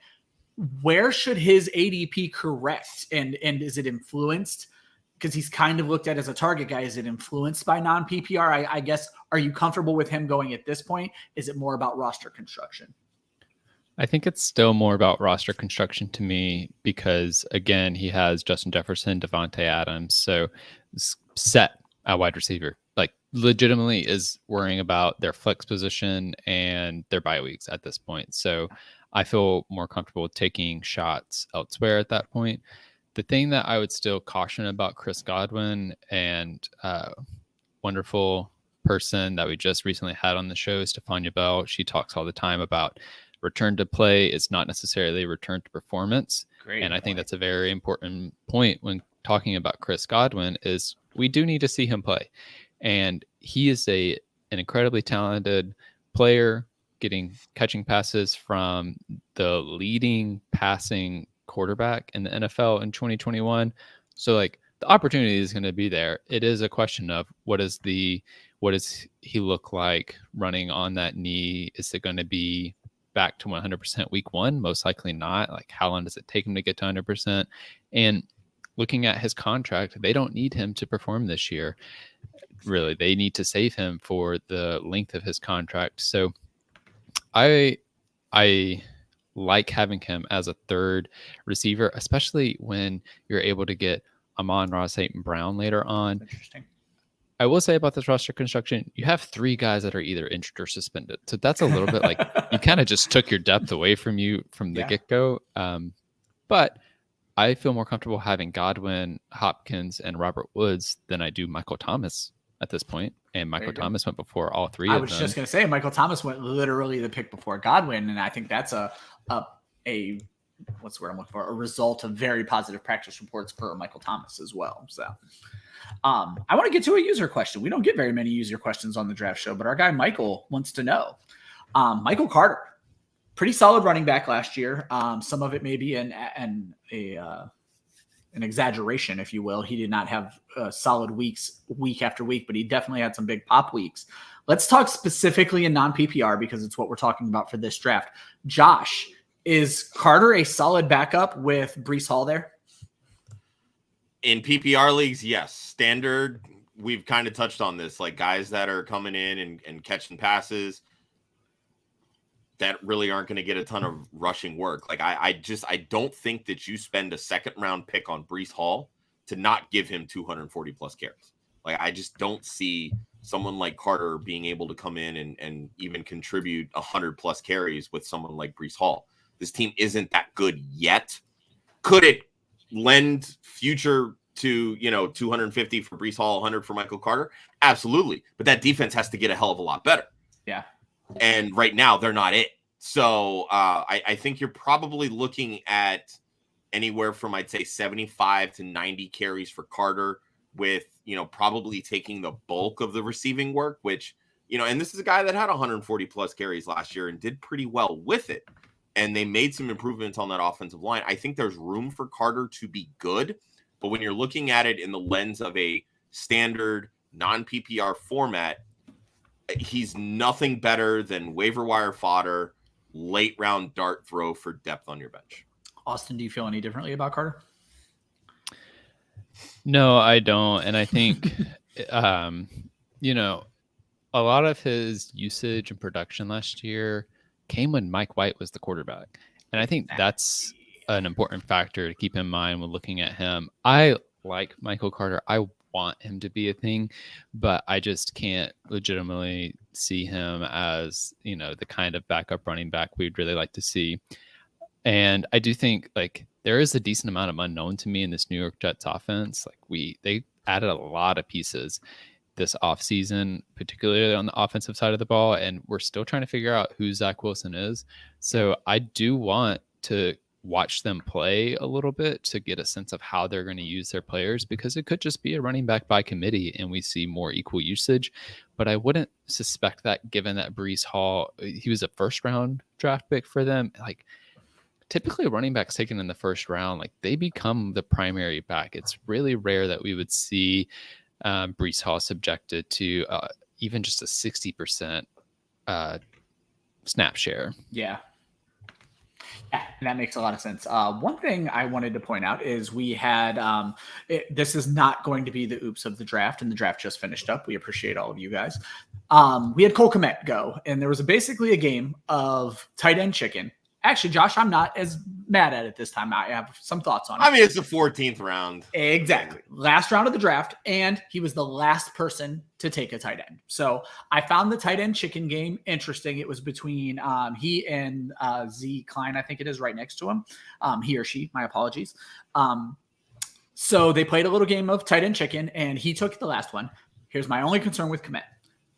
where should his ADP correct? And is it influenced? Because he's kind of looked at as a target guy. Is it influenced by non-PPR? I guess, are you comfortable with him going at this point? Is it more about roster construction? I think it's still more about roster construction to me because, again, he has Justin Jefferson, Devontae Adams. So set at wide receiver. Like legitimately is worrying about their flex position and their bye weeks at this point. So I feel more comfortable taking shots elsewhere at that point. The thing that I would still caution about Chris Godwin and wonderful person that we just recently had on the show, Stefania Bell, she talks all the time about return to play is not necessarily return to performance. Great and I think point. that's a very important point when talking about Chris Godwin is we do need to see him play. And he is an incredibly talented player, catching passes from the leading passing quarterback in the NFL in 2021. So like the opportunity is going to be there. It is a question of what does he look like running on that knee? Is it going to be back to 100% week 1? Most likely not. Like how long does it take him to get to 100%? And looking at his contract, they don't need him to perform this year. Really, they need to save him for the length of his contract. So I like having him as a 3rd receiver, especially when you're able to get Amon-Ra St. Brown later on. Interesting. I will say about this roster construction, you have 3 guys that are either injured or suspended. So that's a little bit like you kind of just took your depth away from you from the get-go. But I feel more comfortable having Godwin, Hopkins, and Robert Woods than I do Michael Thomas at this point. And Michael Thomas went before all 3 of them. I was just going to say Michael Thomas went literally the pick before Godwin. And I think that's a what's the word I'm looking for? A result of very positive practice reports for Michael Thomas as well. So I want to get to a user question. We don't get very many user questions on the draft show, but our guy Michael wants to know. Michael Carter, pretty solid running back last year. Some of it may be an exaggeration, if you will. He did not have solid weeks week after week, but he definitely had some big pop weeks. Let's talk specifically in non-PPR because it's what we're talking about for this draft. Josh, is Carter a solid backup with Breece Hall there? In PPR leagues, yes. Standard, we've kind of touched on this, like guys that are coming in and catching passes. that really aren't going to get a ton of rushing work. Like I don't think that you spend a second round pick on Breece Hall to not give him 240 plus carries. Like I just don't see someone like Carter being able to come in and even contribute 100 plus carries with someone like Breece Hall. This team isn't that good yet. Could it lend future to, 250 for Breece Hall, 100 for Michael Carter? Absolutely. But that defense has to get a hell of a lot better. Yeah. And right now they're not it. So I think you're probably looking at anywhere from, I'd say, 75 to 90 carries for Carter with, probably taking the bulk of the receiving work, which, and this is a guy that had 140 plus carries last year and did pretty well with it. And they made some improvements on that offensive line. I think there's room for Carter to be good. But when you're looking at it in the lens of a standard non-PPR format, he's nothing better than waiver wire fodder, late round dart throw for depth on your bench. Austin, do you feel any differently about Carter? No, I don't. And I think, a lot of his usage and production last year came when Mike White was the quarterback. And I think that's an important factor to keep in mind when looking at him. I like Michael Carter. I want him to be a thing, but I just can't legitimately see him as, the kind of backup running back we'd really like to see. And I do think there is a decent amount of unknown to me in this New York Jets offense. They added a lot of pieces this offseason, particularly on the offensive side of the ball, and we're still trying to figure out who Zach Wilson is. So I do want to watch them play a little bit to get a sense of how they're going to use their players, because it could just be a running back by committee and we see more equal usage. But I wouldn't suspect that, given that Breece Hall, he was a first round draft pick for them. Typically running backs taken in the first round, they become the primary back. It's really rare that we would see Breece Hall subjected to even just a 60% snap share. Yeah. Yeah, that makes a lot of sense. One thing I wanted to point out is we had, this is not going to be the oops of the draft, and the draft just finished up. We appreciate all of you guys. We had Cole Kmet go, and there was basically a game of tight end chicken. Actually, Josh, I'm not as mad at it this time. I have some thoughts on it. I mean, it's the 14th round. Exactly. Last round of the draft, and he was the last person to take a tight end. So I found the tight end chicken game interesting. It was between he and Z Klein, I think it is, right next to him. He or she, my apologies. So they played a little game of tight end chicken, and he took the last one. Here's my only concern with Kmet.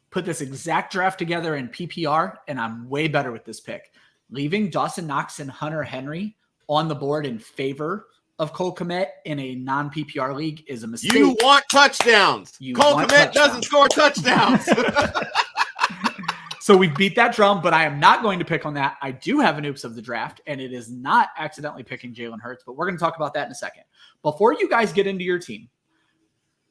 Put this exact draft together in PPR, and I'm way better with this pick. Leaving Dawson Knox and Hunter Henry on the board in favor of Cole Kmet in a non-PPR league is a mistake. You want touchdowns. Cole Kmet doesn't score touchdowns. So we beat that drum, but I am not going to pick on that. I do have an oops of the draft, and it is not accidentally picking Jalen Hurts, but we're going to talk about that in a second. Before you guys get into your team,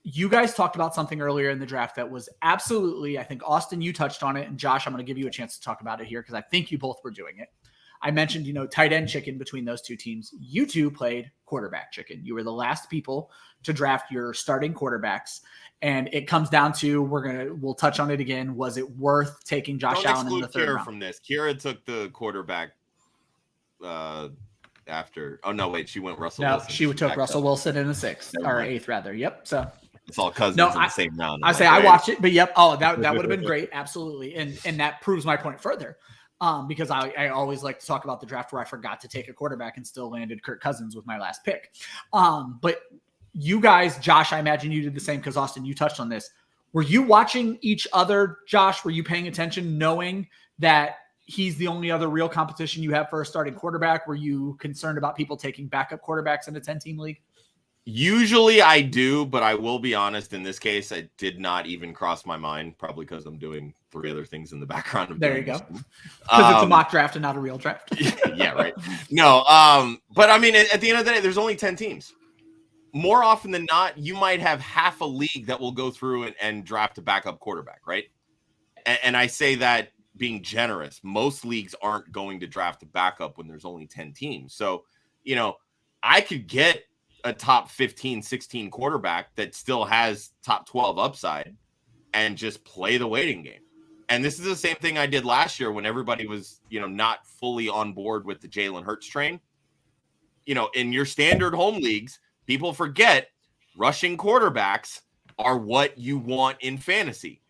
you guys talked about something earlier in the draft that was absolutely, I think, Austin, you touched on it. And Josh, I'm going to give you a chance to talk about it here because I think you both were doing it. I mentioned, tight end chicken between those two teams. You two played quarterback chicken. You were the last people to draft your starting quarterbacks. And it comes down to, we'll touch on it again. Was it worth taking Josh Allen in the third round? From this. Kira took the quarterback after. Oh, no, wait. She went Russell Wilson. No, she took Russell Wilson in the sixth or eighth, rather. Yep. So it's all cousins in the same round. I watched it, but yep. Oh, that would have been great. Absolutely. And that proves my point further. Because I always like to talk about the draft where I forgot to take a quarterback and still landed Kirk Cousins with my last pick. But you guys, Josh, I imagine you did the same because Austin, you touched on this. Were you watching each other, Josh? Were you paying attention knowing that he's the only other real competition you have for a starting quarterback? Were you concerned about people taking backup quarterbacks in a 10-team league? Usually I do, but I will be honest, in this case, it did not even cross my mind, probably because I'm doing 3 other things in the background. There you go. Because it's a mock draft and not a real draft. Yeah, right. No, but I mean, at the end of the day, there's only 10 teams. More often than not, you might have half a league that will go through and draft a backup quarterback, right? And I say that being generous. Most leagues aren't going to draft a backup when there's only 10 teams. So, I could get a top 15, 16 quarterback that still has top 12 upside and just play the waiting game. And this is the same thing I did last year when everybody was, not fully on board with the Jalen Hurts train. In your standard home leagues, people forget rushing quarterbacks are what you want in fantasy.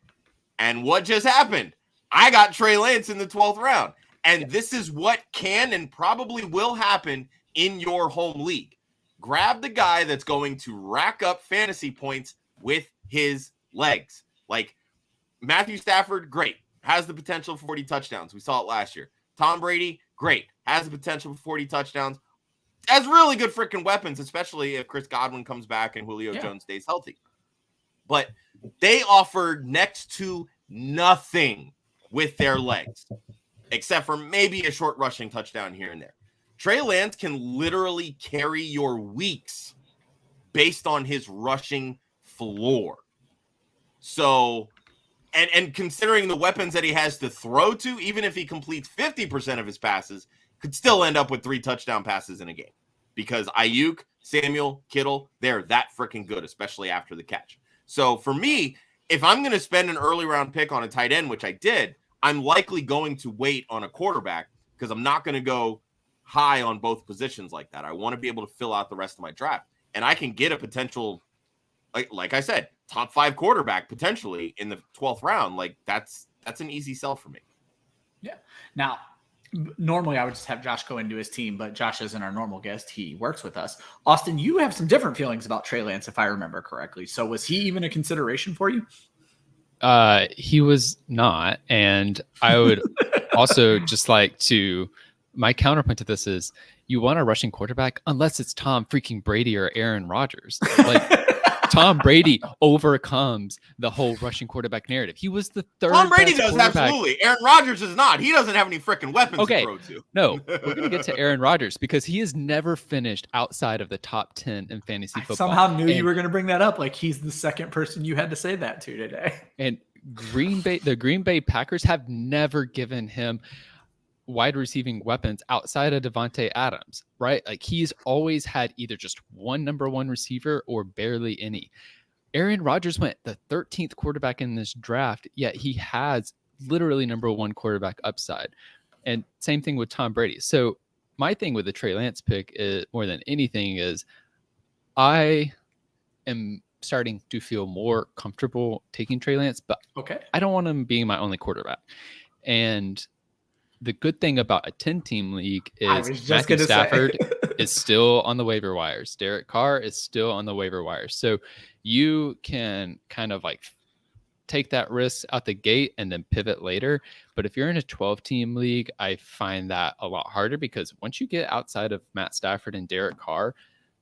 And what just happened? I got Trey Lance in the 12th round. And this is what can and probably will happen in your home league. Grab the guy that's going to rack up fantasy points with his legs. Like Matthew Stafford, great. Has the potential for 40 touchdowns. We saw it last year. Tom Brady, great. Has the potential for 40 touchdowns. Has really good freaking weapons, especially if Chris Godwin comes back and Julio Jones stays healthy. But they offered next to nothing with their legs, except for maybe a short rushing touchdown here and there. Trey Lance can literally carry your weeks based on his rushing floor. So, and considering the weapons that he has to throw to, even if he completes 50% of his passes, could still end up with 3 touchdown passes in a game. Because Ayuk, Samuel, Kittle, they're that freaking good, especially after the catch. So for me, if I'm going to spend an early round pick on a tight end, which I did, I'm likely going to wait on a quarterback because I'm not going to go high on both positions like that. I want to be able to fill out the rest of my draft. And I can get a potential, like I said, top 5 quarterback potentially in the 12th round. Like that's an easy sell for me. Yeah. Now, normally I would just have Josh go into his team, but Josh isn't our normal guest. He works with us. Austin, you have some different feelings about Trey Lance, if I remember correctly. So was he even a consideration for you? He was not. And I would also just like to, my counterpoint to this is you want a rushing quarterback unless it's Tom freaking Brady or Aaron Rodgers. Like Tom Brady overcomes the whole rushing quarterback narrative. He was the third. Tom Brady does, absolutely. Aaron Rodgers is not. He doesn't have any freaking weapons to throw to. No, we're going to get to Aaron Rodgers because he has never finished outside of the top 10 in fantasy football. I somehow knew you were going to bring that up. Like he's the second person you had to say that to today. And the Green Bay Packers have never given him wide receiving weapons outside of Devontae Adams, right? Like he's always had either just one number 1 receiver or barely any. Aaron Rodgers went the 13th quarterback in this draft, yet he has literally number 1 quarterback upside. And same thing with Tom Brady. So my thing with the Trey Lance pick is more than anything is I am starting to feel more comfortable taking Trey Lance, but I don't want him being my only quarterback. And the good thing about a 10-team league is Matthew Stafford is still on the waiver wires. Derek Carr is still on the waiver wires. So you can kind of like take that risk out the gate and then pivot later. But if you're in a 12-team league, I find that a lot harder because once you get outside of Matt Stafford and Derek Carr,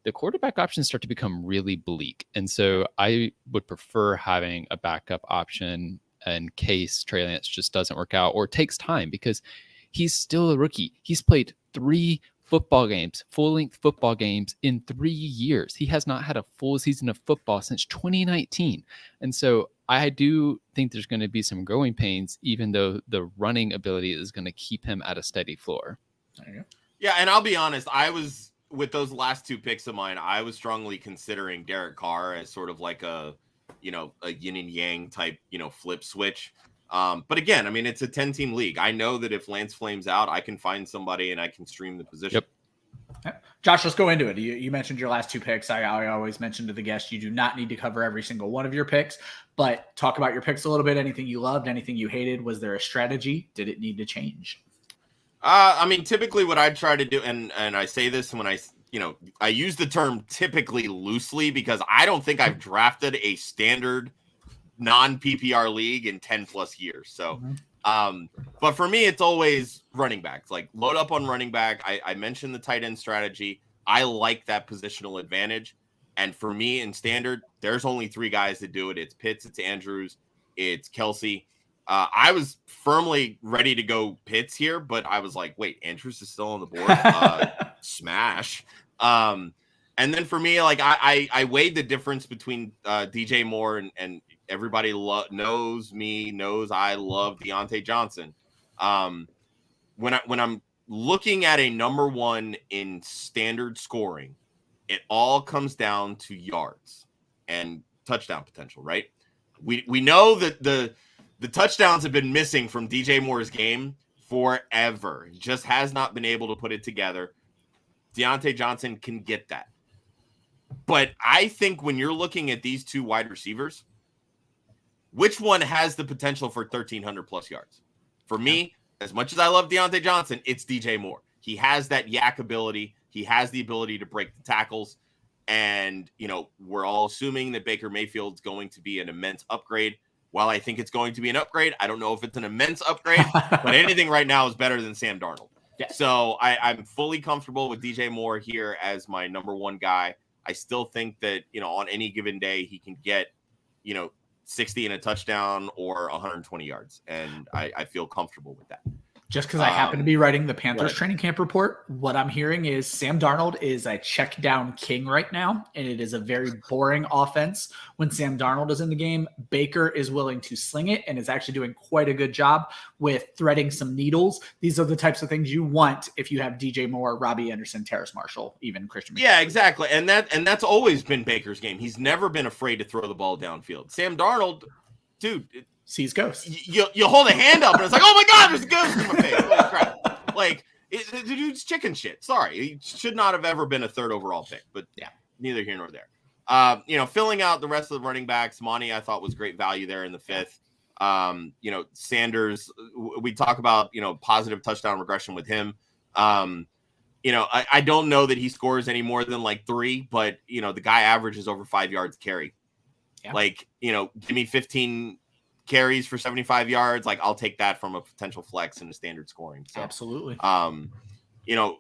the quarterback options start to become really bleak. And so I would prefer having a backup option in case Trey Lance just doesn't work out or takes time because he's still a rookie. He's played 3 football games, full-length football games in 3 years. He has not had a full season of football since 2019. And so I do think there's going to be some growing pains, even though the running ability is going to keep him at a steady floor. There you go. Yeah, and I'll be honest, I was, with those last 2 picks of mine, I was strongly considering Derek Carr as sort of like a yin and yang type, flip switch. But again, I mean, it's a 10-team league. I know that if Lance flames out, I can find somebody and I can stream the position. Yep. Josh, let's go into it. You mentioned your last 2 picks. I always mention to the guests, you do not need to cover every single one of your picks, but talk about your picks a little bit. Anything you loved, anything you hated. Was there a strategy? Did it need to change? I mean, typically what I try to do, and I say this when I use the term typically loosely because I don't think I've drafted a standard non-PPR league in 10 plus years. So, but for me, it's always running backs, like load up on running back. I mentioned the tight end strategy. I like that positional advantage. And for me in standard, there's only 3 guys that do it. It's Pitts, it's Andrews, it's Kelsey. I was firmly ready to go Pitts here, but I was like, wait, Andrews is still on the board. Smash. And then for me, like I weighed the difference between DJ Moore and everybody knows I love Deontay Johnson. When I'm looking at a number 1 in standard scoring, it all comes down to yards and touchdown potential, right? We know that the touchdowns have been missing from DJ Moore's game forever. He just has not been able to put it together. Deontay Johnson can get that. But I think when you're looking at these two wide receivers, which one has the potential for 1,300 plus yards? For me, as much as I love Deontay Johnson, it's DJ Moore. He has that yak ability. He has the ability to break the tackles. And, you know, we're all assuming that Baker Mayfield's going to be an immense upgrade. While I think it's going to be an upgrade, I don't know if it's an immense upgrade, but anything right now is better than Sam Darnold. Yeah. So I'm fully comfortable with DJ Moore here as my number one guy. I still think that, you know, on any given day, he can get, you know, 60 and a touchdown or 120 yards. And I feel comfortable with that. Just because I happen to be writing the Panthers training camp report, what I'm hearing is Sam Darnold is a check down king right now, and it is a very boring offense. When Sam Darnold is in the game, Baker is willing to sling it and is actually doing quite a good job with threading some needles. These are the types of things you want if you have DJ Moore, Robbie Anderson, Terrace Marshall, even Christian McCaffrey. Yeah, exactly. And that's always been Baker's game. He's never been afraid to throw the ball downfield. Sam Darnold, dude, sees ghosts. You hold a hand up and it's like, oh my God, there's a ghost in my face. Holy crap. Like, the dude's chicken shit. Sorry. He should not have ever been a third overall pick, but yeah, neither here nor there. You know, filling out the rest of the running backs, Monty, I thought was great value there in the fifth. You know, Sanders, we talk about, you know, positive touchdown regression with him. You know, I don't know that he scores any more than like 3, but, you know, the guy averages over 5 yards carry. Yeah. Like, you know, give me 15 carries for 75 yards. Like, I'll take that from a potential flex in the standard scoring. So, absolutely. You know,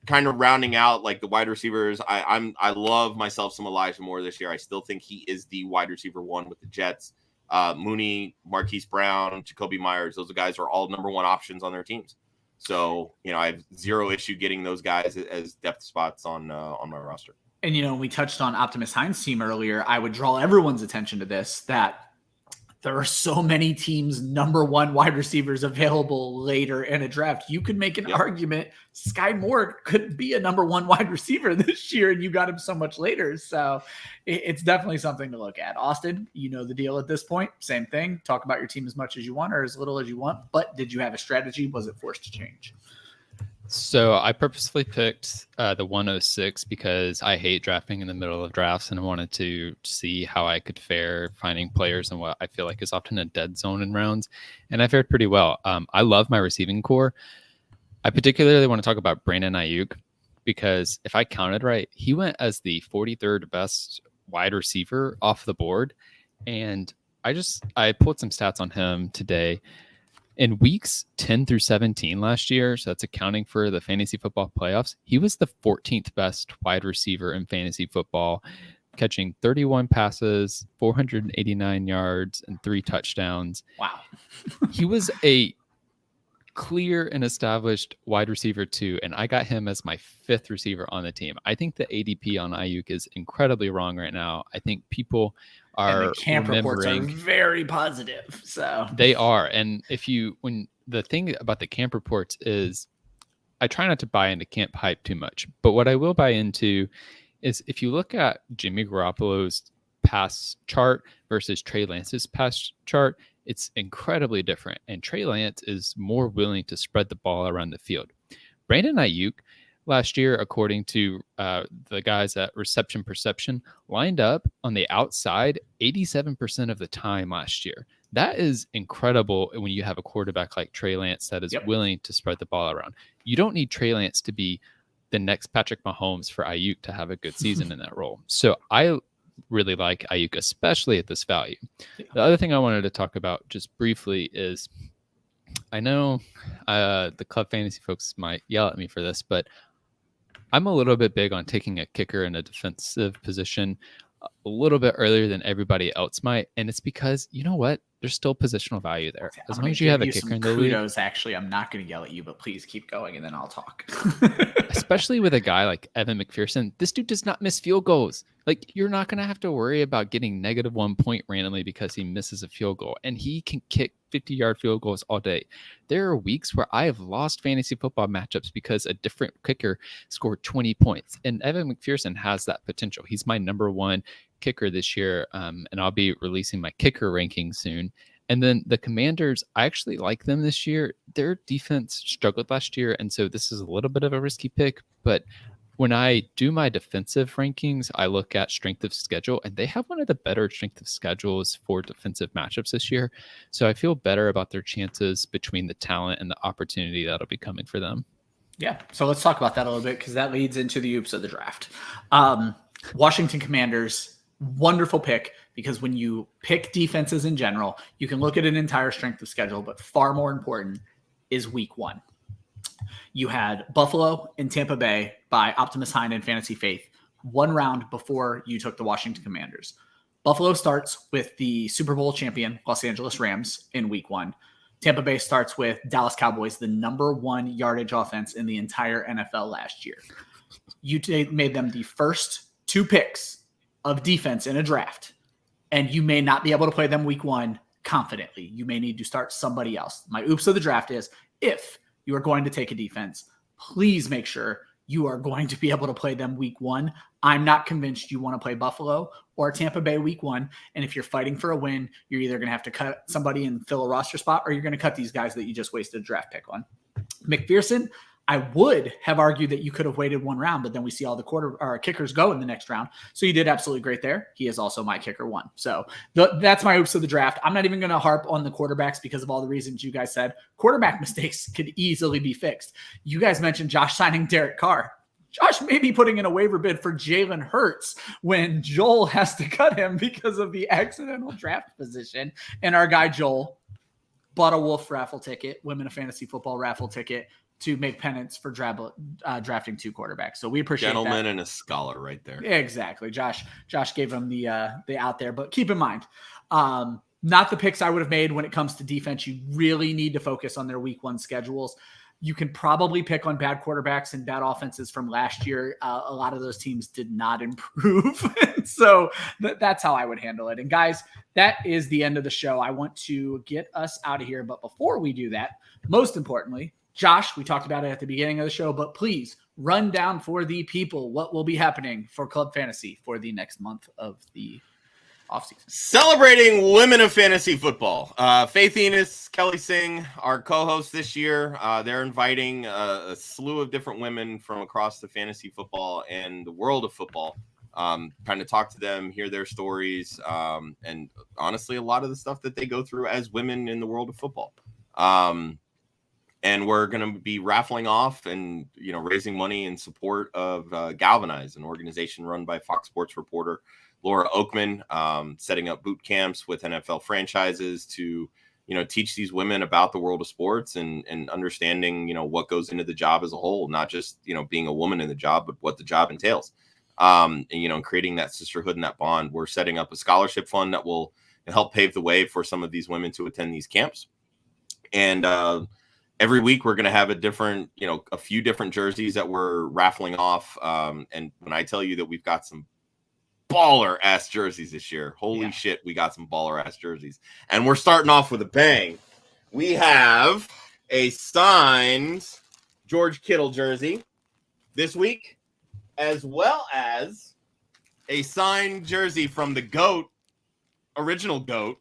kind of rounding out like the wide receivers. I love myself some Elijah Moore this year. I still think he is the wide receiver 1 with the Jets. Mooney, Marquise Brown, Jacoby Myers, those guys are all number 1 options on their teams. So, you know, I have zero issue getting those guys as depth spots on my roster. And, you know, we touched on Optimus Hines' team earlier. I would draw everyone's attention to this, that there are so many teams' number 1 wide receivers available later in a draft. You could make an argument Sky Moore could be a number 1 wide receiver this year, and you got him so much later. So it's definitely something to look at. Austin, you know the deal at this point. Same thing. Talk about your team as much as you want or as little as you want. But did you have a strategy? Was it forced to change? So I purposefully picked the 106 because I hate drafting in the middle of drafts, and I wanted to see how I could fare finding players in what I feel like is often a dead zone in rounds. And I fared pretty well. I love my receiving core. I particularly want to talk about Brandon Ayuk because if I counted right, he went as the 43rd best wide receiver off the board. And I pulled some stats on him today. In weeks 10 through 17 last year, so that's accounting for the fantasy football playoffs, he was the 14th best wide receiver in fantasy football, catching 31 passes, 489 yards, and 3 touchdowns. Wow. He was a clear and established wide receiver 2, and I got him as my 5th receiver on the team. I think the ADP on Ayuk is incredibly wrong right now. I think people are and the camp reports are very positive. So they are. And when the thing about the camp reports is I try not to buy into camp hype too much, but what I will buy into is if you look at Jimmy Garoppolo's pass chart versus Trey Lance's pass chart, it's incredibly different. And Trey Lance is more willing to spread the ball around the field. Brandon Ayuk last year, according to the guys at Reception Perception, lined up on the outside 87% of the time last year. That is incredible when you have a quarterback like Trey Lance that is willing to spread the ball around. You don't need Trey Lance to be the next Patrick Mahomes for Ayuk to have a good season in that role. So I really like Ayuk, especially at this value. The other thing I wanted to talk about just briefly is I know the Club Fantasy folks might yell at me for this, but I'm a little bit big on taking a kicker in a defensive position a little bit earlier than everybody else might. And it's because, you know what? There's still positional value there. As long as you have a kicker in the league. Actually, I'm not going to yell at you, but please keep going and then I'll talk. Especially with a guy like Evan McPherson. This dude does not miss field goals. Like, you're not going to have to worry about getting -1 point randomly because he misses a field goal. And he can kick 50-yard field goals all day. There are weeks where I have lost fantasy football matchups because a different kicker scored 20 points. And Evan McPherson has that potential. He's my number 1 kicker this year. And I'll be releasing my kicker ranking soon. And then the Commanders, I actually like them this year. Their defense struggled last year, and so this is a little bit of a risky pick. But when I do my defensive rankings, I look at strength of schedule, and they have one of the better strength of schedules for defensive matchups this year. So I feel better about their chances between the talent and the opportunity that'll be coming for them. Yeah, so let's talk about that a little bit because that leads into the oops of the draft. Washington Commanders, wonderful pick because when you pick defenses in general, you can look at an entire strength of schedule, but far more important is week 1. You had Buffalo and Tampa Bay by Optimus Hine and Fantasy Faith 1 round before you took the Washington Commanders. Buffalo starts with the Super Bowl champion Los Angeles Rams in week 1. Tampa Bay starts with Dallas Cowboys, the number 1 yardage offense in the entire NFL last year. You made them the first 2 picks of defense in a draft, and you may not be able to play them week 1 confidently. You may need to start somebody else. My oops of the draft is if you are going to take a defense, please make sure you are going to be able to play them week 1. I'm not convinced you want to play Buffalo or Tampa Bay week 1. And if you're fighting for a win, you're either going to have to cut somebody and fill a roster spot, or you're going to cut these guys that you just wasted a draft pick on. McPherson, I would have argued that you could have waited 1 round, but then we see all the kickers go in the next round. So you did absolutely great there. He is also my kicker 1. So that's my oops of the draft. I'm not even going to harp on the quarterbacks because of all the reasons you guys said. Quarterback mistakes could easily be fixed. You guys mentioned Josh signing Derek Carr. Josh may be putting in a waiver bid for Jalen Hurts when Joel has to cut him because of the accidental draft position. And our guy Joel bought a Wolf raffle ticket, Women of Fantasy Football raffle ticket, to make penance for drafting 2 quarterbacks. So we appreciate Gentleman that. And a scholar right there. Exactly. Josh gave him the out there, but keep in mind, not the picks I would have made when it comes to defense. You really need to focus on their week 1 schedules. You can probably pick on bad quarterbacks and bad offenses from last year. A lot of those teams did not improve. So that's how I would handle it. And guys, that is the end of the show. I want to get us out of here. But before we do that, most importantly, Josh, we talked about it at the beginning of the show, but please run down for the people what will be happening for Club Fantasy for the next month of the offseason. Celebrating Women of Fantasy Football. Faith Enes, Kelly Singh, our co-hosts this year. They're inviting a slew of different women from across the fantasy football and the world of football. Kind of talk to them, hear their stories, and honestly, a lot of the stuff that they go through as women in the world of football. And we're going to be raffling off and, raising money in support of Galvanize, an organization run by Fox Sports reporter Laura Oakman, setting up boot camps with NFL franchises to, teach these women about the world of sports and understanding, what goes into the job as a whole, not just, being a woman in the job, but what the job entails. And, creating that sisterhood and that bond. We're setting up a scholarship fund that will help pave the way for some of these women to attend these camps. And, every week we're going to have a few different jerseys that we're raffling off. And when I tell you that we've got some baller ass jerseys this year, holy shit, we got some baller ass jerseys. And we're starting off with a bang. We have a signed George Kittle jersey this week, as well as a signed jersey from the GOAT, original GOAT,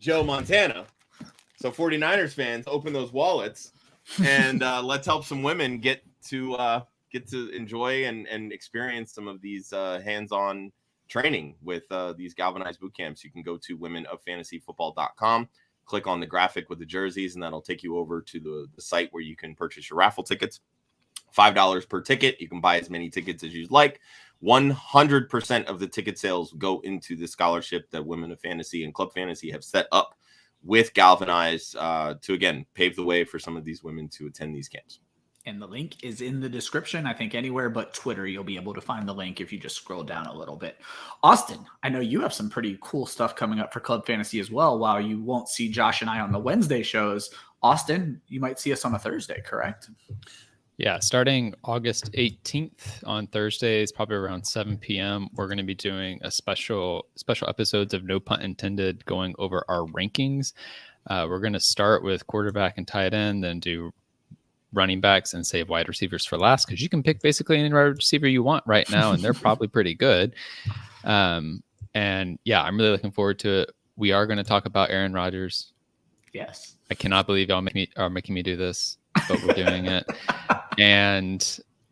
Joe Montana. So 49ers fans, open those wallets and let's help some women get to enjoy and experience some of these hands-on training with these galvanized boot camps. You can go to womenoffantasyfootball.com, click on the graphic with the jerseys, and that'll take you over to the site where you can purchase your raffle tickets. $5 per ticket. You can buy as many tickets as you'd like. 100% of the ticket sales go into the scholarship that Women of Fantasy and Club Fantasy have set up with Galvanize to, again, pave the way for some of these women to attend these camps. And the link is in the description. I think anywhere but Twitter, you'll be able to find the link if you just scroll down a little bit. Austin, I know you have some pretty cool stuff coming up for Club Fantasy as well. While you won't see Josh and I on the Wednesday shows, Austin, you might see us on a Thursday, correct? Yeah, starting August 18th on Thursdays, probably around 7 p.m., we're going to be doing a special episodes of No Pun Intended, going over our rankings. We're going to start with quarterback and tight end, then do running backs and save wide receivers for last, because you can pick basically any wide receiver you want right now, and they're probably pretty good. And yeah, I'm really looking forward to it. we are going to talk about Aaron Rodgers. Yes. I cannot believe y'all are making me do this, but we're doing it. And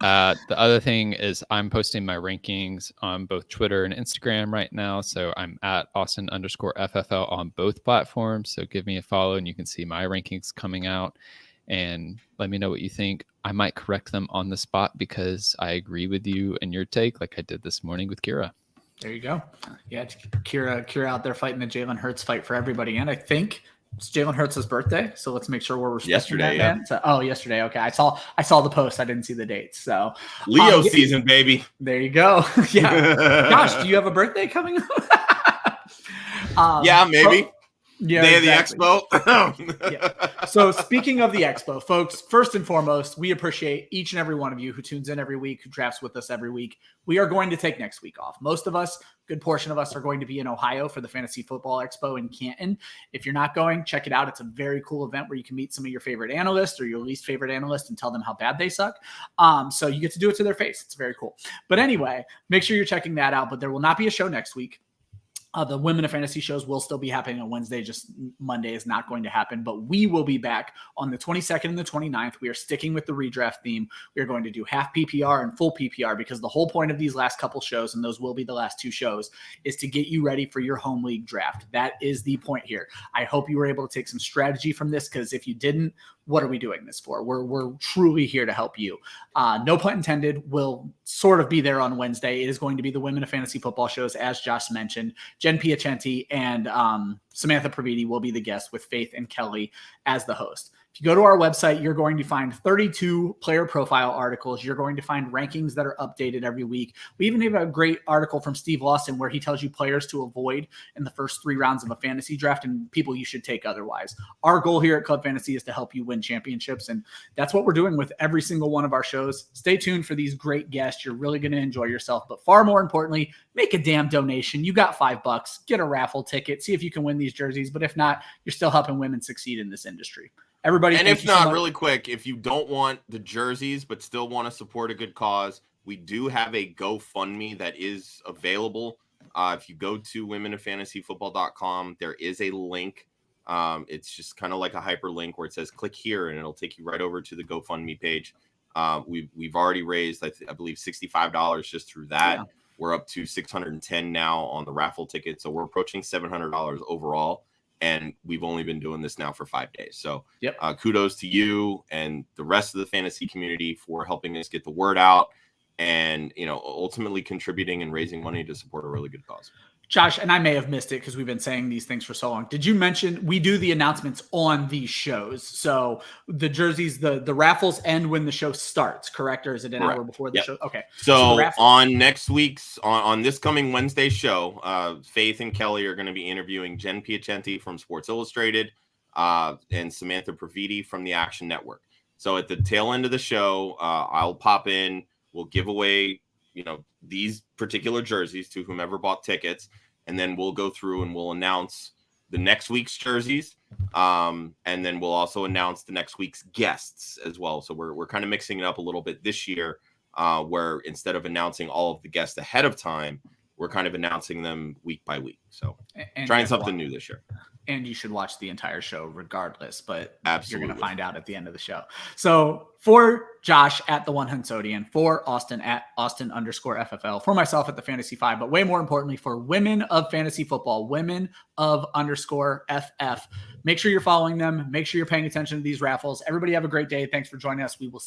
the other thing is I'm posting my rankings on both Twitter and Instagram right now. So I'm at Austin_FFL on both platforms. So give me a follow and you can see my rankings coming out and let me know what you think. I might correct them on the spot because I agree with you and your take like I did this morning with Kira. There you go. Yeah, Kira out there fighting the Jalen Hurts fight for everybody. And I think it's Jalen Hurts' birthday, so let's make sure we're respecting yesterday. That, man. So, yesterday. Okay, I saw the post. I didn't see the dates. So Leo season, baby. There you go. Yeah. Gosh, do you have a birthday coming up? Yeah, maybe. Yeah, Day exactly. of the Expo. Yeah. So speaking of the Expo, folks, first and foremost, we appreciate each and every one of you who tunes in every week, who drafts with us every week. We are going to take next week off. Most of us, good portion of us, are going to be in Ohio for the Fantasy Football Expo in Canton. If you're not going, check it out. It's a very cool event where you can meet some of your favorite analysts or your least favorite analyst and tell them how bad they suck. So you get to do it to their face. It's very cool. But anyway, make sure you're checking that out. But there will not be a show next week. The Women of Fantasy shows will still be happening on Wednesday. Just Monday is not going to happen, but we will be back on the 22nd and the 29th. We are sticking with the redraft theme. We are going to do half PPR and full PPR because the whole point of these last couple shows, and those will be the last two shows, is to get you ready for your home league draft. That is the point here. I hope you were able to take some strategy from this because if you didn't, what are we doing this for? We're truly here to help you. No pun intended. We'll sort of be there on Wednesday. It is going to be the Women of Fantasy Football shows, as Josh mentioned. Jen Piacenti and Samantha Previte will be the guests with Faith and Kelly as the host. If you go to our website, you're going to find 32 player profile articles. You're going to find rankings that are updated every week. We even have a great article from Steve Lawson where he tells you players to avoid in the first 3 rounds of a fantasy draft and people you should take otherwise. Our goal here at Club Fantasy is to help you win championships, and that's what we're doing with every single one of our shows. Stay tuned for these great guests. You're really going to enjoy yourself, but far more importantly, make a damn donation. You got $5. Get a raffle ticket. See if you can win these jerseys, but if not, you're still helping women succeed in this industry. Everybody, and if not, really quick, if you don't want the jerseys but still want to support a good cause, we do have a GoFundMe that is available. If you go to womenoffantasyfootball.com, there is a link. It's just kind of like a hyperlink where it says click here, and it'll take you right over to the GoFundMe page. We've already raised, I believe, $65 just through that. Yeah. We're up to $610 now on the raffle ticket, so we're approaching $700 overall. And we've only been doing this now for 5 days. So kudos to you and the rest of the fantasy community for helping us get the word out and, ultimately contributing and raising money to support a really good cause. Josh, and I may have missed it because we've been saying these things for so long. Did you mention we do the announcements on these shows? So the jerseys, the raffles end when the show starts, correct? Or is it an hour before the show? Okay. So on next week's, on this coming Wednesday show, Faith and Kelly are going to be interviewing Jen Piacenti from Sports Illustrated and Samantha Previte from the Action Network. So at the tail end of the show, I'll pop in. We'll give away, these particular jerseys to whomever bought tickets. And then we'll go through and we'll announce the next week's jerseys. And then we'll also announce the next week's guests as well. So we're kind of mixing it up a little bit this year, where instead of announcing all of the guests ahead of time, we're kind of announcing them week by week. So trying something new this year. And you should watch the entire show regardless, but Absolutely. You're going to find out at the end of the show. So for Josh at the One Hudsonian, for Austin at Austin_FFL, for myself at the Fantasy 5, but way more importantly for Women of Fantasy Football, Women of _FF. Make sure you're following them. Make sure you're paying attention to these raffles. Everybody have a great day. Thanks for joining us. We will